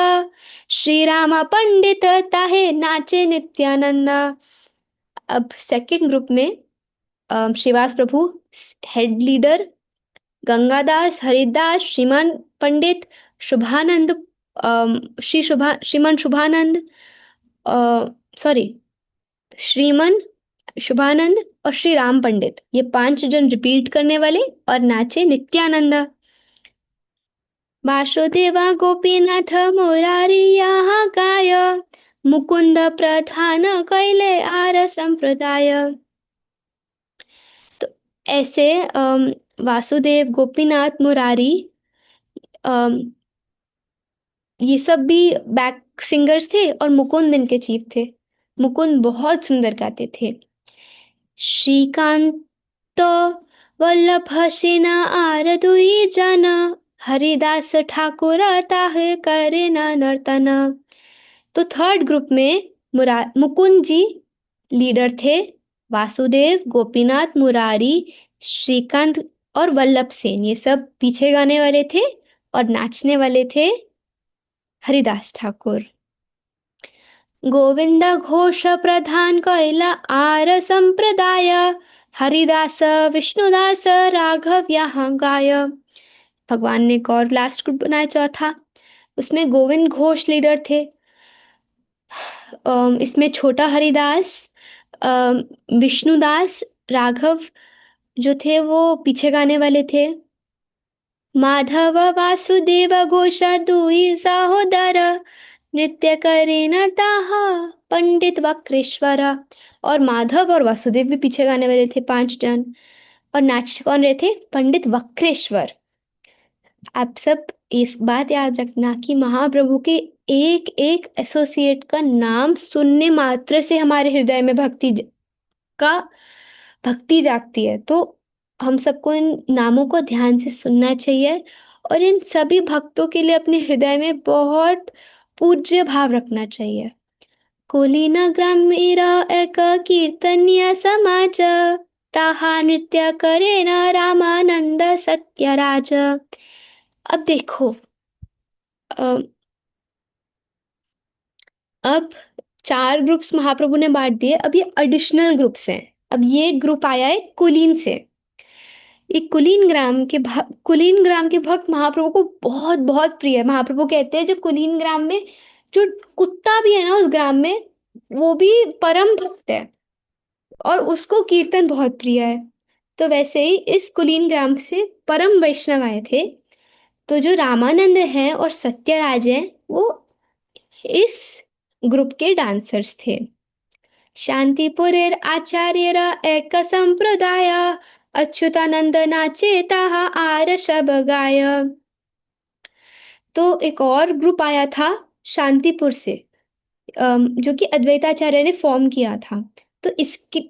श्री राम पंडित ताहे नाचे नित्यानंद। अब सेकंड ग्रुप में श्रीवास प्रभु हेड लीडर, गंगादास, हरिदास, श्रीमान पंडित, शुभानंद, श्रीमन शुभानंद, सॉरी, श्रीमन शुभानंद और श्री राम पंडित, ये 5 जन रिपीट करने वाले और नाचे नित्यानंद। वासुदेवा गोपीनाथ मुरारी यहाँ गाय, मुकुंद प्रधान कैले आर संप्रदाय। तो ऐसे वासुदेव, गोपीनाथ, मुरारी, ये सब भी बैक सिंगर्स थे और मुकुंद इनके चीफ थे। मुकुंद बहुत सुंदर गाते थे। श्रीकांत वल्लभ सेना आर 2 जन, हरिदास ठाकुर ताहे करे न नर्तन। तो थर्ड ग्रुप में मुकुंद जी लीडर थे। वासुदेव, गोपीनाथ, मुरारी, श्रीकांत और वल्लभ सेन ये सब पीछे गाने वाले थे और नाचने वाले थे हरिदास ठाकुर। गोविंद घोष प्रधान कैला आर संप्रदाय, हरिदास विष्णुदास राघव यहाँ गाय। भगवान ने एक और लास्ट ग्रुप बनाया चौथा। उसमें गोविंद घोष लीडर थे। इसमें छोटा हरिदास, विष्णुदास, राघव जो थे वो पीछे गाने वाले थे। माधव वासुदेव घोष 2 सहोदर, नृत्य करे न ताहा पंडित वक्रेश्वर और माधव और वासुदेव भी पीछे गाने वाले थे 5 जन। और नाच कौन रहे थे? पंडित वक्रेश्वर। आप सब इस बात याद रखना कि महाप्रभु के एक एक एसोसिएट का नाम सुनने मात्र से हमारे हृदय में का भक्ति जागती है। तो हम सबको इन नामों को ध्यान से सुनना चाहिए और इन सभी भक्तों के लिए अपने हृदय में बहुत पूज्य भाव रखना चाहिए। कुलीन ग्रामीण एक कीर्तन्य समाज, ताहा नृत्य करे न रामानंद सत्यराज। अब देखो, अ, अब 4 ग्रुप्स महाप्रभु ने बांट दिए। अब ये एडिशनल ग्रुप्स हैं। अब ये ग्रुप आया है कुलीन से। ये कुलीन ग्राम के भक्त महाप्रभु को बहुत बहुत प्रिय है। महाप्रभु कहते हैं जब कुलीन ग्राम में जो कुत्ता भी है ना उस ग्राम में, वो भी परम भक्त है और उसको कीर्तन बहुत प्रिय है। तो वैसे ही इस कुलीन ग्राम से परम वैष्णव आए थे। तो जो रामानंद हैं और सत्यराज हैं, वो इस ग्रुप के डांसर्स थे। शांतिपुरेर आचार्येर एक संप्रदाय, अच्युतानंद नाचे ताहा आरशब गाय। तो एक और ग्रुप आया था शांतिपुर से, जो कि अद्वैताचार्य ने फॉर्म किया था। तो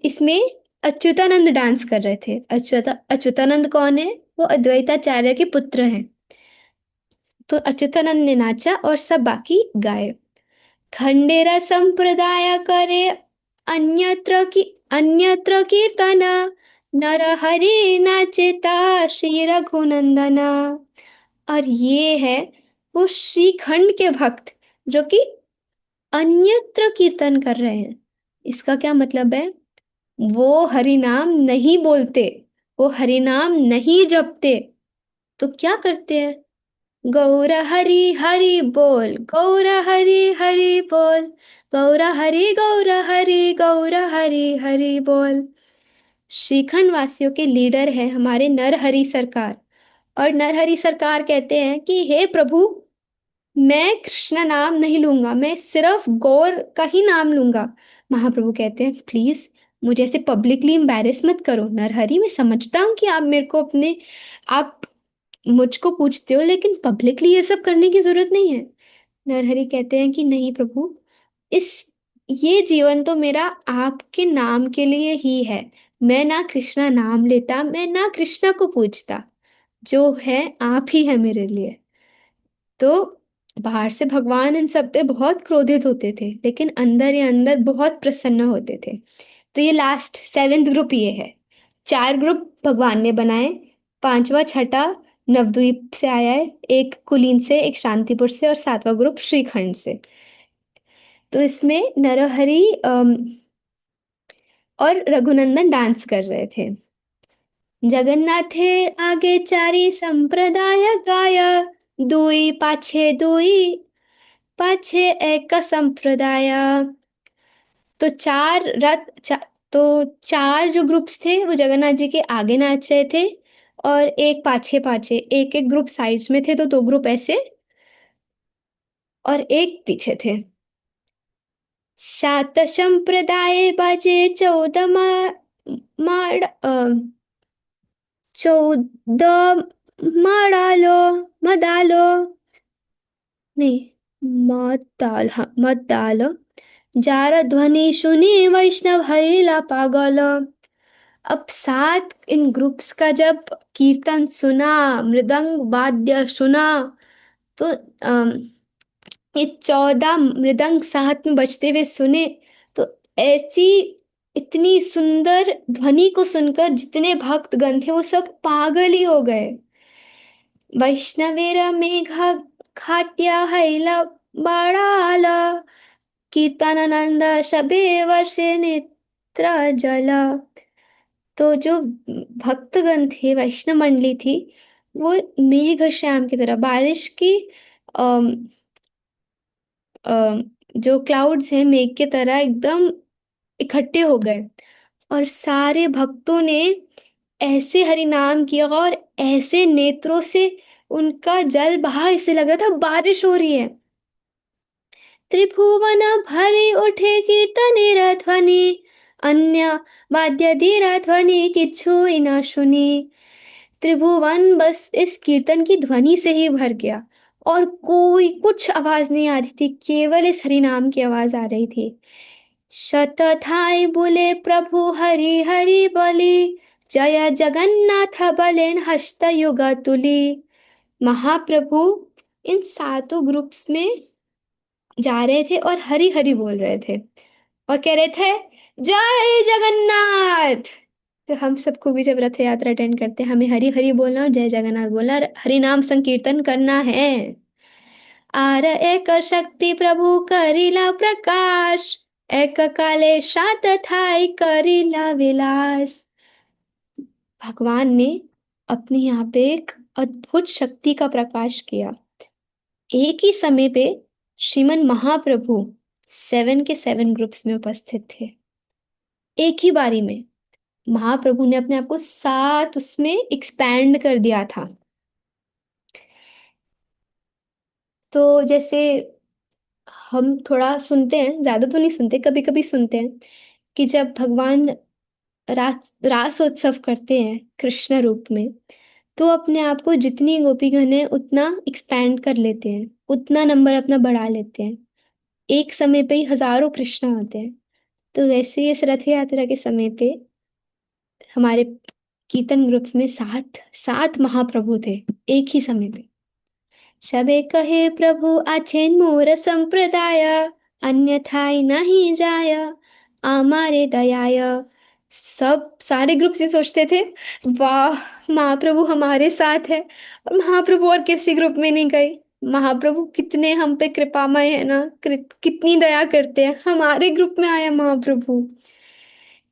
इसमें अच्युतानंद डांस कर रहे थे। अच्युतानंद कौन है? वो अद्वैताचार्य के पुत्र हैं। तो अच्युतानंद ने नाचा और सब बाकी गाए। खंडेरा संप्रदाय करे अन्यत्र कीर्तन, नर हरि नाचता श्री रघुनंदन। और ये है वो श्रीखंड के भक्त जो कि अन्यत्र कीर्तन कर रहे हैं। इसका क्या मतलब है? वो हरि नाम नहीं बोलते, वो हरि नाम नहीं जपते। तो क्या करते हैं? गौर हरि हरि बोल, गौर हरि हरि बोल, गौर हरि हरि बोल। श्रीखंड वासियों के लीडर हैं हमारे नरहरि सरकार। और नरहरि सरकार कहते हैं कि हे प्रभु, मैं कृष्ण नाम नहीं लूंगा, मैं सिर्फ गौर का ही नाम लूंगा। महाप्रभु कहते हैं प्लीज मुझे ऐसे पब्लिकली एम्बैरेस मत करो नरहरि। मैं समझता हूँ कि आप मेरे को अपने आप मुझको पूछते हो, लेकिन पब्लिकली ये सब करने की जरूरत नहीं है। नरहरि कहते हैं कि नहीं प्रभु, इस ये जीवन तो मेरा आपके नाम के लिए ही है। मैं ना कृष्णा नाम लेता, मैं ना कृष्णा को पूछता, जो है आप ही है मेरे लिए। तो बाहर से भगवान इन सब पे बहुत क्रोधित होते थे, लेकिन अंदर ही अंदर बहुत प्रसन्न होते थे। तो ये लास्ट 7th ग्रुप ये है। 4 ग्रुप भगवान ने बनाए। पांचवा छठा नवद्वीप से आया है, एक कुलीन से, एक शांतिपुर से और 7वां ग्रुप श्रीखंड से। तो इसमें नरहरि और रघुनंदन डांस कर रहे थे। जगन्नाथे आगे चारी संप्रदाय गाय, दुई पाछे एक संप्रदाय। तो तो 4 जो ग्रुप्स थे वो जगन्नाथ जी के आगे नाच रहे थे और एक पाछे पाछे, एक एक ग्रुप साइड्स में थे, तो 2 ग्रुप ऐसे और एक पीछे थे। शात संप्रदाय बाजे 14 माड़ 14 मदालो नहीं, मत डाल। जार ध्वनि सुनी वैष्णव हरिला पागल। अब 7 इन ग्रुप्स का जब कीर्तन सुना, मृदंग वाद्य सुना, तो ये 14 मृदंग साथ में बजते हुए सुने। तो ऐसी इतनी सुंदर ध्वनि को सुनकर जितने भक्तगण थे वो सब पागल ही हो गए। वैष्णवेर मेघा खाट्या हैला बाळाला, कीर्तनानंद शबे वर्षे नेत्र जला। तो जो भक्तगण थे, वैष्णव मंडली थी, वो मेघ श्याम की तरह, बारिश की अम, जो क्लाउड्स हैं मेघ की तरह एकदम इकट्ठे हो गए। और सारे भक्तों ने ऐसे हरि नाम किया और ऐसे नेत्रों से उनका जल बहा, ऐसे लग रहा था बारिश हो रही है। त्रिभुवन भरे उठे कीर्तनेर ध्वनि, अन्य वाद्यादिर ध्वनि किच्छुई न सुनी। त्रिभुवन बस इस कीर्तन की ध्वनि से ही भर गया और कोई कुछ आवाज नहीं आ रही थी, केवल इस हरि नाम की आवाज आ रही थी। शतथाई बोले प्रभु हरि हरि बोले, जय जगन्नाथ बलेन हस्त युग तुली। महाप्रभु इन सातों ग्रुप्स में जा रहे थे और हरि हरि बोल रहे थे और कह रहे थे जय जगन्नाथ। तो हम सबको भी जब रथ यात्रा अटेंड करते हैं, हमें हरि हरि बोलना और जय जगन्नाथ बोलना और हरि नाम संकीर्तन करना है। आर एक शक्ति प्रभु करिला प्रकाश, एक काले सात थाई करिला विलास। भगवान ने अपने यहाँ पे एक अद्भुत शक्ति का प्रकाश किया। एक ही समय पे श्रीमन महाप्रभु 7 के 7 ग्रुप्स में उपस्थित थे। एक ही बारी में महाप्रभु ने अपने आप को 7 उसमें एक्सपैंड कर दिया था। तो जैसे हम थोड़ा सुनते हैं, ज्यादा तो नहीं सुनते, कभी कभी सुनते हैं कि जब भगवान रास उत्सव करते हैं कृष्ण रूप में, तो अपने आप को जितनी गोपीगण है उतना एक्सपैंड कर लेते हैं, उतना नंबर अपना बढ़ा लेते हैं। एक समय पे ही हजारों कृष्ण होते हैं। तो वैसे ही इस रथ यात्रा के समय पे हमारे कीर्तन ग्रुप्स में 7 महाप्रभु थे एक ही समय पे। सबे कहे प्रभु आछेन मोर संप्रदाय, अन्यथाई नहीं जाय हमारे दयाय। सब सारे ग्रुप्स ये सोचते थे वाह महाप्रभु हमारे साथ है, और महाप्रभु और किसी ग्रुप में नहीं गए। महाप्रभु कितने हम पे कृपामय है ना, कितनी दया करते हैं, हमारे ग्रुप में आया महाप्रभु।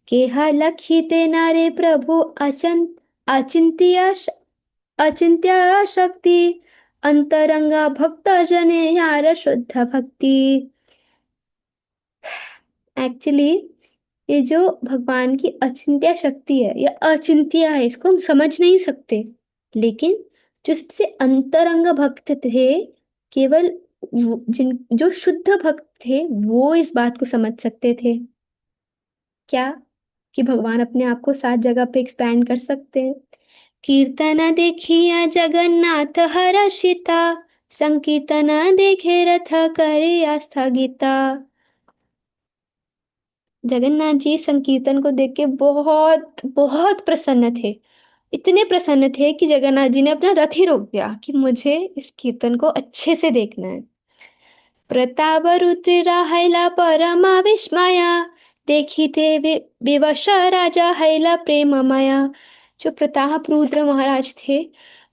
केहा लखीते नारे प्रभु अचिंत्य अचिंत्य शक्ति, अंतरंगा भक्त जने यार शुद्ध भक्ति। एक्चुअली ये जो भगवान की अचिंत्य शक्ति है, ये अचिंत्य है, इसको हम समझ नहीं सकते, लेकिन जो सबसे अंतरंग भक्त थे, केवल जिन जो शुद्ध भक्त थे वो इस बात को समझ सकते थे। क्या? कि भगवान अपने आप को 7 जगह पे एक्सपैंड कर सकते हैं। कीर्तन देखिया जगन्नाथ हर्षिता, संकीर्तन देखे रथ करे आस्थगिता। जगन्नाथ जी संकीर्तन को देख के बहुत बहुत प्रसन्न थे। इतने प्रसन्न थे कि जगन्नाथ जी ने अपना रथ ही रोक दिया कि मुझे इस कीर्तन को अच्छे से देखना है। प्रताप रुद्र हैला परमा विस्मया, देखिते विवश राजा हैला प्रेममया। जो प्रताप रुद्र महाराज थे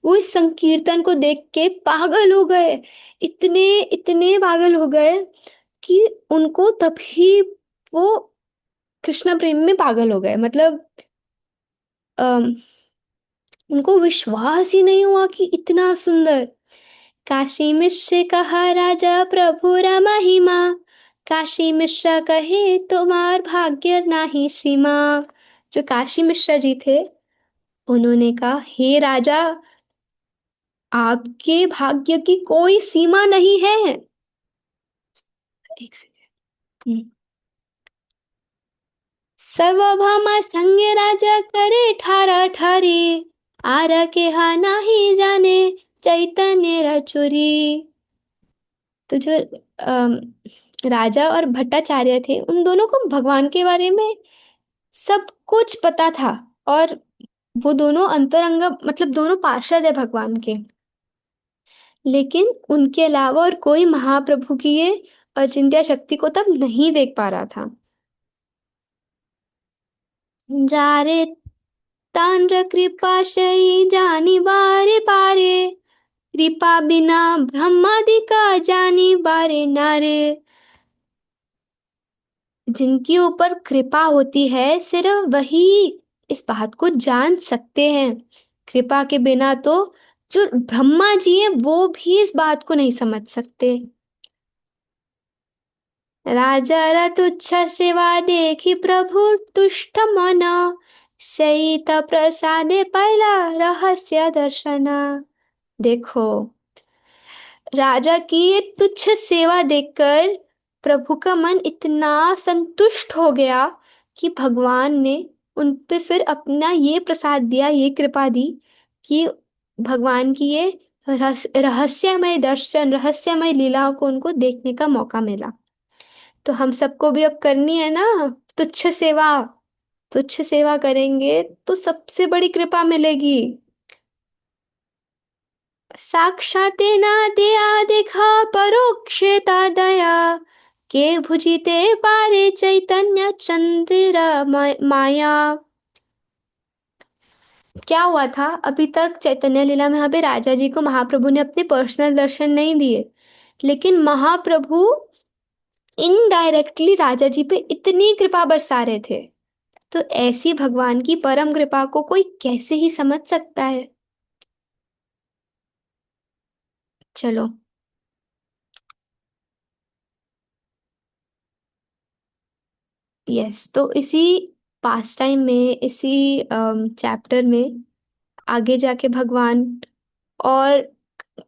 वो इस संकीर्तन को देख के पागल हो गए, इतने इतने पागल हो गए कि उनको तभी वो कृष्ण प्रेम में पागल हो गए। मतलब अम, उनको विश्वास ही नहीं हुआ कि इतना सुंदर। काशी मिश्र कहा राजा प्रभु महिमा, काशी मिश्रा कहे तुम्हार भाग्य नाही सीमा। जो काशी मिश्रा जी थे उन्होंने कहा हे राजा, आपके भाग्य की कोई सीमा नहीं है। एक सेकंड। सर्वभौमा संग राजा करे ठारा ठारी, आर के हा नाही जाने चैतन्य रचुरी। तो जो अम, राजा और भट्टाचार्य थे उन दोनों को भगवान के बारे में सब कुछ पता था, और वो दोनों अंतरंग मतलब दोनों पार्षद है भगवान के, लेकिन उनके अलावा और कोई महाप्रभु की ये अचिंत्य शक्ति को तब नहीं देख पा रहा था। जारे तांड्र कृपा शई जानी बारे बारे, कृपा बिना ब्रह्मादिका जानी बारे नारे। जिनके ऊपर कृपा होती है सिर्फ वही इस बात को जान सकते हैं। कृपा के बिना तो जो ब्रह्मा जी हैं वो भी इस बात को नहीं समझ सकते। राजा तुच्छ सेवा देखी प्रभु तुष्ट मना, सहित प्रसादे पहला रहस्य दर्शना। देखो राजा की ये तुच्छ सेवा देखकर प्रभु का मन इतना संतुष्ट हो गया कि भगवान ने उन पे फिर अपना ये प्रसाद दिया, ये कृपा दी कि भगवान की ये रहस्यमय दर्शन, रहस्यमय लीलाओं को उनको देखने का मौका मिला। तो हम सबको भी अब करनी है ना तुच्छ सेवा। तुच्छ सेवा करेंगे तो सबसे बड़ी कृपा मिलेगी। साक्षातेन दया देखा परोक्षेता दया के भुजिते पारे चैतन्य चंद्र माया। क्या हुआ था, अभी तक चैतन्य लीला में यहाँ पे राजा जी को महाप्रभु ने अपने पर्सनल दर्शन नहीं दिए, लेकिन महाप्रभु इनडायरेक्टली राजा जी पे इतनी कृपा बरसा रहे थे। तो ऐसी भगवान की परम कृपा को कोई कैसे ही समझ सकता है। चलो। यस, तो इसी पास टाइम में, इसी चैप्टर में आगे जाके भगवान और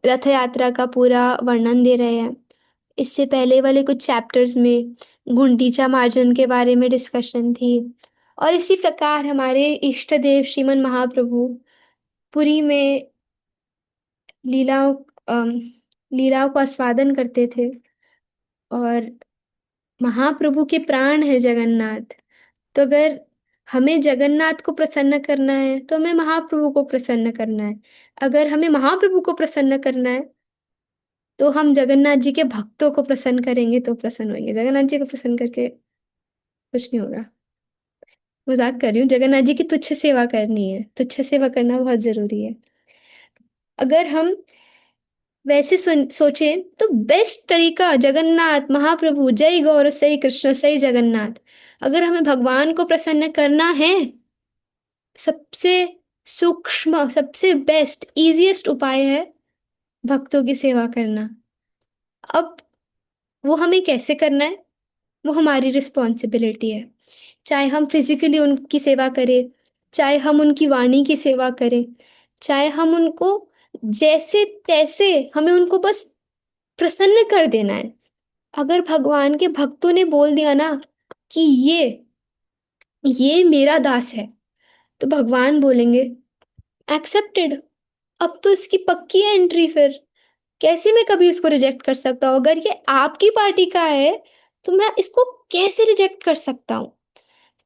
रथ यात्रा का पूरा वर्णन दे रहे हैं। इससे पहले वाले कुछ चैप्टर्स में गुंडीचा मार्जन के बारे में डिस्कशन थी। और इसी प्रकार हमारे इष्ट देव श्रीमन महाप्रभु पुरी में लीलाओं अम, लीलाओं का आस्वादन करते थे। और महाप्रभु के प्राण है जगन्नाथ। तो अगर हमें जगन्नाथ को प्रसन्न करना है तो हमें महाप्रभु को प्रसन्न करना है। अगर हमें महाप्रभु को प्रसन्न करना है तो हम जगन्नाथ जी के भक्तों को प्रसन्न करेंगे तो प्रसन्न होंगे। जगन्नाथ जी को प्रसन्न करके कुछ नहीं होगा। मजाक कर रही हूँ, जगन्नाथ जी की तुच्छ सेवा करनी है, तुच्छ सेवा करना बहुत जरूरी है। अगर हम वैसे सोचें तो बेस्ट तरीका जगन्नाथ महाप्रभु, जय गौर सही कृष्ण सही जगन्नाथ। अगर हमें भगवान को प्रसन्न करना है, सबसे सूक्ष्म, सबसे बेस्ट, इजीएस्ट उपाय है भक्तों की सेवा करना। अब वो हमें कैसे करना है, वो हमारी रिस्पॉन्सिबिलिटी है। चाहे हम फिजिकली उनकी सेवा करें, चाहे हम उनकी वाणी की सेवा करें, चाहे हम उनको जैसे तैसे, हमें उनको बस प्रसन्न कर देना है। अगर भगवान के भक्तों ने बोल दिया ना कि ये मेरा दास है, तो भगवान बोलेंगे एक्सेप्टेड। अब तो इसकी पक्की है एंट्री। फिर कैसे मैं कभी इसको रिजेक्ट कर सकता हूँ? अगर ये आपकी पार्टी का है तो मैं इसको कैसे रिजेक्ट कर सकता हूँ?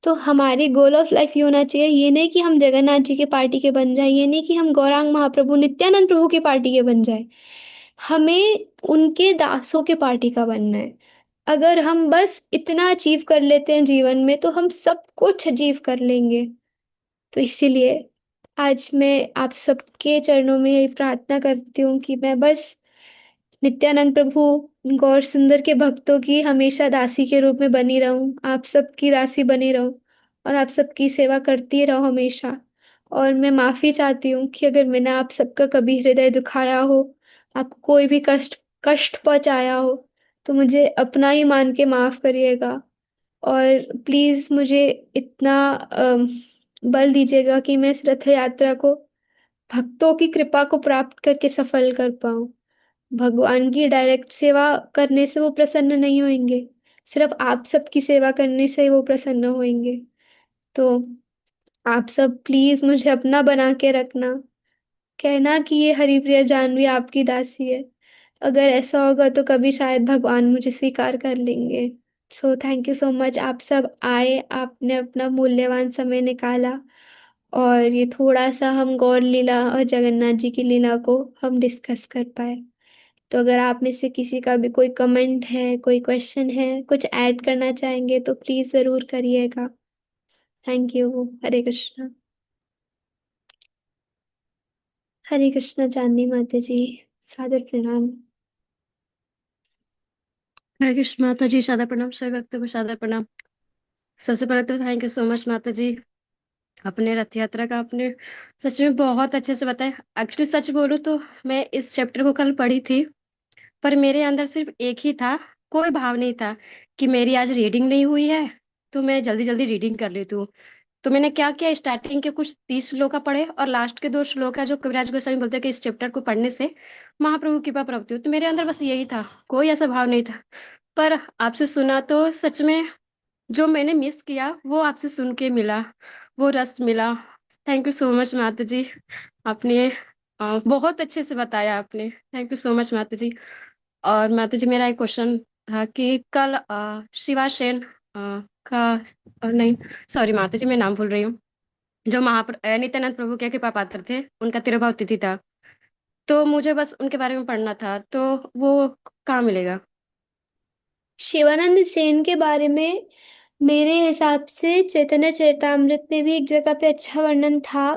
तो हमारी गोल ऑफ लाइफ ये होना चाहिए, ये नहीं कि हम जगन्नाथ जी के पार्टी के बन जाए, ये नहीं कि हम गौरांग महाप्रभु नित्यानंद प्रभु के पार्टी के बन जाए। हमें उनके दासों के पार्टी का बनना है। अगर हम बस इतना अचीव कर लेते हैं जीवन में तो हम सब कुछ अचीव कर लेंगे। तो इसीलिए आज मैं आप सबके चरणों में यही प्रार्थना करती हूँ कि मैं बस नित्यानंद प्रभु गौर सुंदर के भक्तों की हमेशा दासी के रूप में बनी रहूं, आप सबकी दासी बनी रहूं और आप सबकी सेवा करती रहूं हमेशा। और मैं माफी चाहती हूँ कि अगर मैंने आप सबका कभी हृदय दुखाया हो, आपको कोई भी कष्ट कष्ट पहुंचाया हो, तो मुझे अपना ही मान के माफ करिएगा। और प्लीज मुझे इतना बल दीजिएगा कि मैं इस रथ यात्रा को भक्तों की कृपा को प्राप्त करके सफल कर पाऊं। भगवान की डायरेक्ट सेवा करने से वो प्रसन्न नहीं होंगे, सिर्फ आप सबकी सेवा करने से ही वो प्रसन्न होंगे। तो आप सब प्लीज मुझे अपना बना के रखना, कहना कि ये हरिप्रिया जानवी आपकी दासी है। अगर ऐसा होगा तो कभी शायद भगवान मुझे स्वीकार कर लेंगे। सो थैंक यू सो मच, आप सब आए, आपने अपना मूल्यवान समय निकाला और ये थोड़ा सा हम गौर लीला और जगन्नाथ जी की लीला को हम डिस्कस कर पाए। तो अगर आप में से किसी का भी कोई कमेंट है, कोई क्वेश्चन है, कुछ ऐड करना चाहेंगे तो प्लीज जरूर करिएगा। Thank you. हरे कृष्णा। हरे कृष्णा चांदनी माता जी, सादर प्रणाम। हरे कृष्ण माता जी, सादर प्रणाम। सभी भक्तों को सादर प्रणाम। सबसे पहले तो थैंक यू सो मच माता जी, अपने रथ यात्रा का आपने सच में बहुत अच्छे से बताया। एक्चुअली सच बोलूं तो मैं इस चैप्टर को कल पढ़ी थी, पर मेरे अंदर सिर्फ एक ही था, कोई भाव नहीं था कि मेरी आज रीडिंग नहीं हुई है तो मैं जल्दी जल्दी रीडिंग कर लेती हूँ। तो मैंने क्या किया, स्टार्टिंग के कुछ 30 श्लोका पढ़े और लास्ट के 2 श्लोका जो कविराज गोस्वामी बोलते हैं कि इस चैप्टर को पढ़ने से महाप्रभु की कृपा प्राप्ति हो, तो मेरे अंदर बस यही था, कोई ऐसा भाव नहीं था। पर आपसे सुना तो सच में जो मैंने मिस किया वो आपसे सुन के मिला, वो रस मिला। थैंक यू सो मच माता जी। आपने बहुत अच्छे से बताया आपने। थैंक यू सो मच माता जी। और माता जी मेरा एक क्वेश्चन था कि कल शिवा सेन का नहीं, सॉरी माता जी मैं नाम भूल रही हूँ, जो नित्यानंद प्रभु के कृपा पात्र थे, उनका तिरुभाव तिथि था। तो मुझे बस उनके बारे में पढ़ना था, तो वो कहाँ मिलेगा? शिवानंद सेन के बारे में मेरे हिसाब से चैतन्य चरितामृत में भी एक जगह पे अच्छा वर्णन था।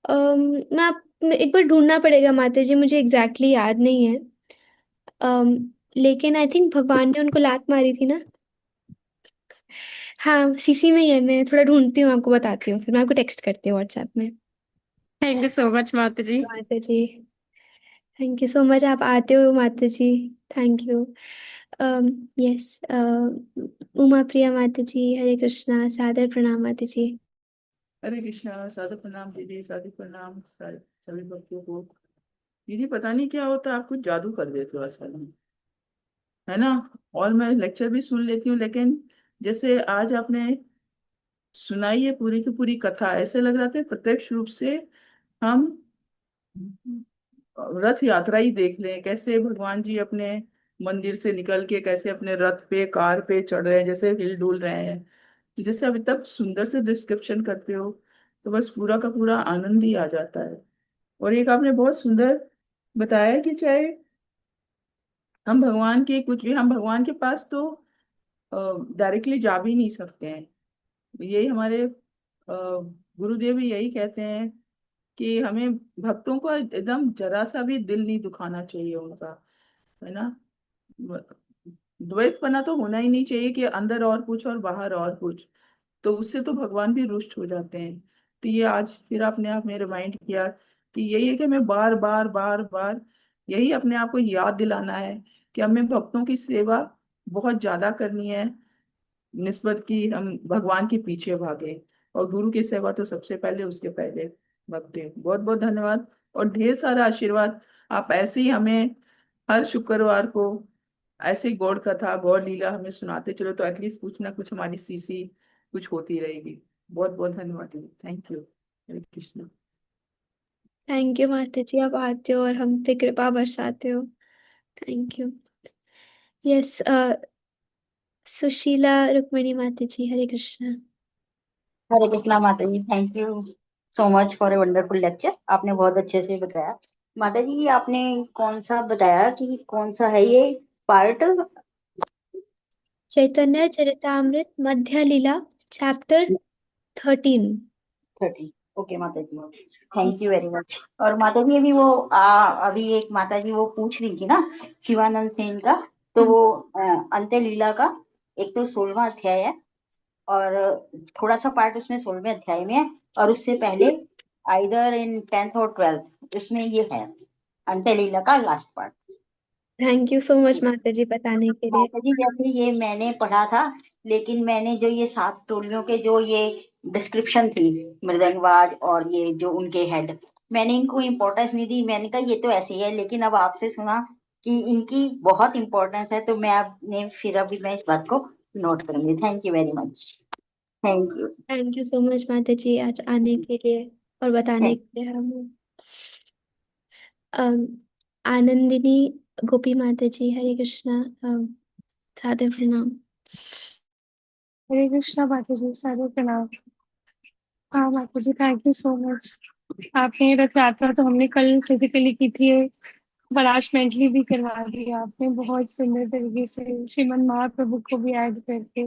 मैं आप एक बार ढूंढना पड़ेगा माता जी, मुझे एग्जैक्टली याद नहीं है। अम, लेकिन आई थिंक भगवान ने उनको लात मारी थी ना। हाँ, सीसी में ही है, मैं थोड़ा ढूंढती हूँ, आपको बताती हूँ, फिर मैं आपको टेक्स्ट करती हूँ व्हाट्सएप में। थैंक यू सो मच माता जी। माता जी, थैंक यू सो मच, आप आते हो माता जी। Thank you. Yes. Uma Priya माता जी, हरे कृष्णा, सादर प्रणाम माता जी। हरे कृष्णा। साधु प्रणाम दीदी, साधु प्रणाम सभी भक्तों को। दीदी पता नहीं क्या होता है, आप कुछ जादू कर देते हो असल में, है ना। और मैं लेक्चर भी सुन लेती हूँ, लेकिन जैसे आज आपने सुनाई है पूरी की पूरी कथा, ऐसे लग रहा था प्रत्यक्ष रूप से हम रथ यात्रा ही देख लें, कैसे भगवान जी अपने मंदिर से निकल के कैसे अपने रथ पे कार पे चढ़ रहे हैं, जैसे हिल डुल रहे हैं। तो जैसे आप इतना सुंदर से डिस्क्रिप्शन करते हो, तो बस पूरा का पूरा आनंद ही आ जाता है। और एक आपने बहुत सुंदर बताया कि चाहे हम भगवान के कुछ भी, हम भगवान के पास तो डायरेक्टली जा भी नहीं सकते हैं। यही हमारे गुरुदेव भी यही कहते हैं कि हमें भक्तों को एकदम जरा सा भी दिल नहीं दुखाना चाहिए उनका, है ना। द्वैतपना तो होना ही नहीं चाहिए कि अंदर और कुछ और बाहर और कुछ, तो उससे तो भगवान भी रुष्ट हो जाते हैं। तो ये आज फिर आपने आप में रिमाइंड किया कि यही है कि हमें बार बार बार बार यही अपने आप को याद दिलाना है कि हमें भक्तों की सेवा बहुत ज्यादा करनी है, निस्बत की हम भगवान के पीछे भागे। और गुरु की सेवा तो सबसे पहले, उसके पहले भक्ति। बहुत बहुत धन्यवाद और ढेर सारा आशीर्वाद। आप ऐसे ही हमें हर शुक्रवार को ऐसे ही गौड़ कथा गौड़ लीला हमें सुनाते चलो, तो एटलीस्ट कुछ ना कुछ हमारी सीसी कुछ होती रहेगी। बहुत बहुत धन्यवाद। Thank you. Hare Krishna. Thank you माता जी, आप आते हो और हम पे कृपा बरसाते हो। Thank you. Yes. Sushila Rukmini माता जी, हरे कृष्णा। हरे कृष्णा माता जी। Thank you so much for a wonderful lecture. आपने बहुत अच्छे से बताया। माता जी, आपने कौन सा बताया कि कौन सा है ये पार्ट? चैतन्य चरितामृत मध्य लीला, चैप्टर 13। 30। ओके माता जी, थैंक यू वेरी मच। और माता जी अभी अभी एक माता जी वो पूछ रही थी ना शिवानंद सेन का, तो वो अंत्य लीला का एक तो 16वां अध्याय है, और थोड़ा सा पार्ट उसमें 16वें अध्याय में है, और उससे पहले आइदर इन 10th और 12th उसमें ये है अंत्य लीला का last part. Thank you so much माता जी बताने के लिए। माता जी जैसे ये मैंने पढ़ा था, लेकिन मैंने जो ये 7 टोलियों के जो ये डिस्क्रिप्शन थी, मृदंगवाज और ये जो उनके हेड, मैंने इनको इम्पोर्टेंस नहीं दी। मैंने कहा ये तो ऐसे ही है, लेकिन अब आपसे सुना कि इनकी बहुत इंपॉर्टेंस है, तो मैं आपने फिर अभी मैं इस बात को नोट करूंगी। Thank you very much. Thank you. Thank you so much माता जी आज आने के लिए और बताने थैंक के लिए हमें। अम, आनंदिनी गोपी माता जी, हरे कृष्णा। सादर प्रणाम। हरे कृष्णा माता जी, सारे प्रणाम। हाँ माता जी, थैंक यू सो मच। आपने रथ यात्रा तो हमने कल फिजिकली की थी, पर आज मेंटली भी करवा दी आपने बहुत सुंदर तरीके से, श्रीमन महाप्रभु को भी ऐड करके।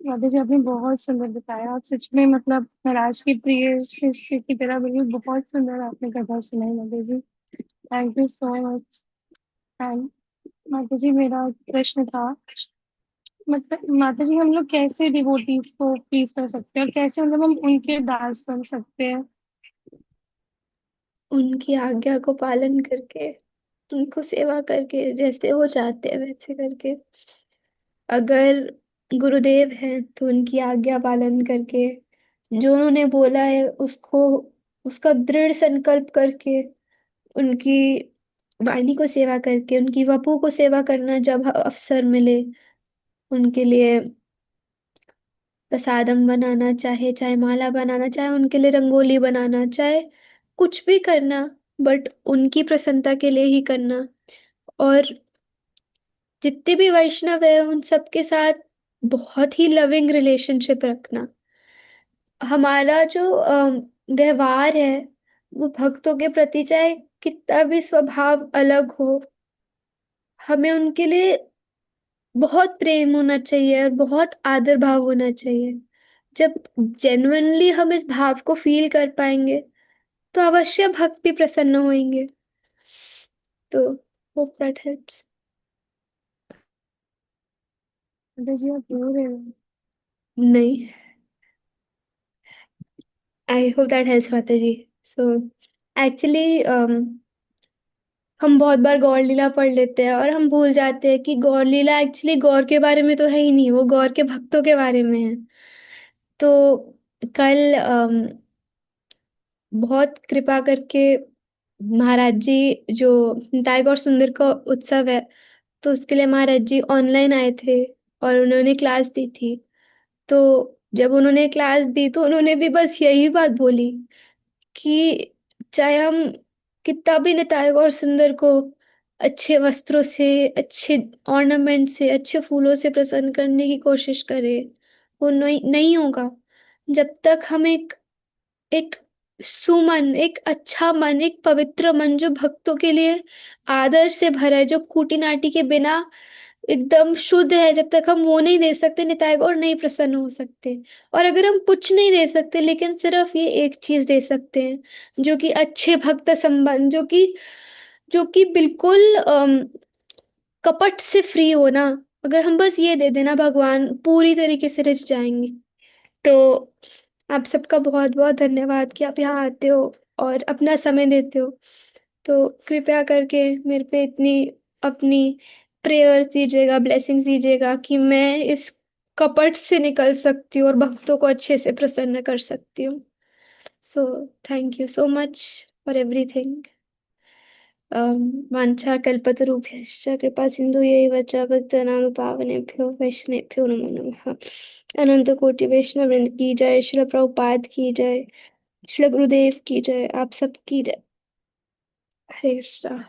माता जी आपने बहुत सुंदर बताया, आप सच में मतलब महाराज की प्रिय शिष्य की तरह बिल्कुल बहुत सुंदर आपने कथा सुनाई माता जी। Thank you so much. And माता जी मेरा प्रश्न था, मतलब माता जी हम लोग कैसे डिवोटीज को प्लीज कर सकते हैं और कैसे मतलब हम उनके दास बन सकते हैं? उनकी आज्ञा को पालन करके, उनको सेवा करके, जैसे वो चाहते हैं वैसे करके। अगर गुरुदेव हैं तो उनकी आज्ञा पालन करके, जो उन्होंने बोला है उसको, उसका दृढ़ संकल्प करके, उनकी वाणी को सेवा करके, उनकी वपू को सेवा करना जब अवसर मिले, उनके लिए प्रसादम बनाना, चाहे चाहे माला बनाना, चाहे उनके लिए रंगोली बनाना, चाहे कुछ भी करना, बट उनकी प्रसन्नता के लिए ही करना। और जितने भी वैष्णव है उन सबके साथ बहुत ही लविंग रिलेशनशिप रखना। हमारा जो व्यवहार है वो भक्तों के प्रति, चाहे कितना भी स्वभाव अलग हो, हमें उनके लिए बहुत प्रेम होना चाहिए और बहुत आदर भाव होना चाहिए। जब जेन्युइनली हम इस भाव को फील कर पाएंगे तो अवश्य भक्त भी प्रसन्न होंगे। तो होप दैट हेल्प्स। माता जी आप रो रहे हो? नहीं, आई होप दैट हेल्प्स माता जी। सो एक्चुअली हम बहुत बार गौर लीला पढ़ लेते हैं और हम भूल जाते हैं कि गौर लीला एक्चुअली गौर के बारे में तो है ही नहीं, वो गौर के भक्तों के बारे में है। तो कल बहुत कृपा करके महाराज जी, जो निताई गौर सुंदर का उत्सव है, तो उसके लिए महाराज जी ऑनलाइन आए थे और उन्होंने क्लास दी थी। तो जब उन्होंने क्लास दी तो उन्होंने भी बस यही बात बोली कि चाहे हम कितना भी निताई गौर सुंदर को अच्छे वस्त्रों से, अच्छे ऑर्नामेंट से, अच्छे फूलों से प्रसन्न करने की कोशिश करें, वो नहीं नहीं होगा जब तक हम एक एक सुमन, एक अच्छा मन, एक पवित्र मन जो भक्तों के लिए आदर से भरा है, जो खूटी नाटी के बिना एकदम शुद्ध है, जब तक हम वो नहीं दे सकते निताई गौर नहीं प्रसन्न हो सकते। और अगर हम कुछ नहीं दे सकते लेकिन सिर्फ ये एक चीज दे सकते हैं, जो कि अच्छे भक्त संबंध, जो कि बिल्कुल कपट से फ्री हो ना, अगर हम बस ये दे देना, भगवान पूरी तरीके से रिझ जाएंगे। तो आप सबका बहुत बहुत धन्यवाद कि आप यहाँ आते हो और अपना समय देते हो। तो कृपया करके मेरे पे इतनी अपनी प्रेयर्स दीजिएगा, ब्लेसिंग्स दीजिएगा कि मैं इस कपट से निकल सकती हूँ और भक्तों को अच्छे से प्रसन्न कर सकती हूँ। So thank you so much for everything. वाञ्छाकल्पतरुभ्यश्च कृपा सिन्धुयैव च पतितानां पावनेभ्यो वैष्णवेभ्यो नमो नमः। अनंत कोटि वैष्णव वृंद की जय, श्रील प्रभुपाद की जय, श्रील गुरुदेव की जय, आप सब की जय। हरे कृष्णा।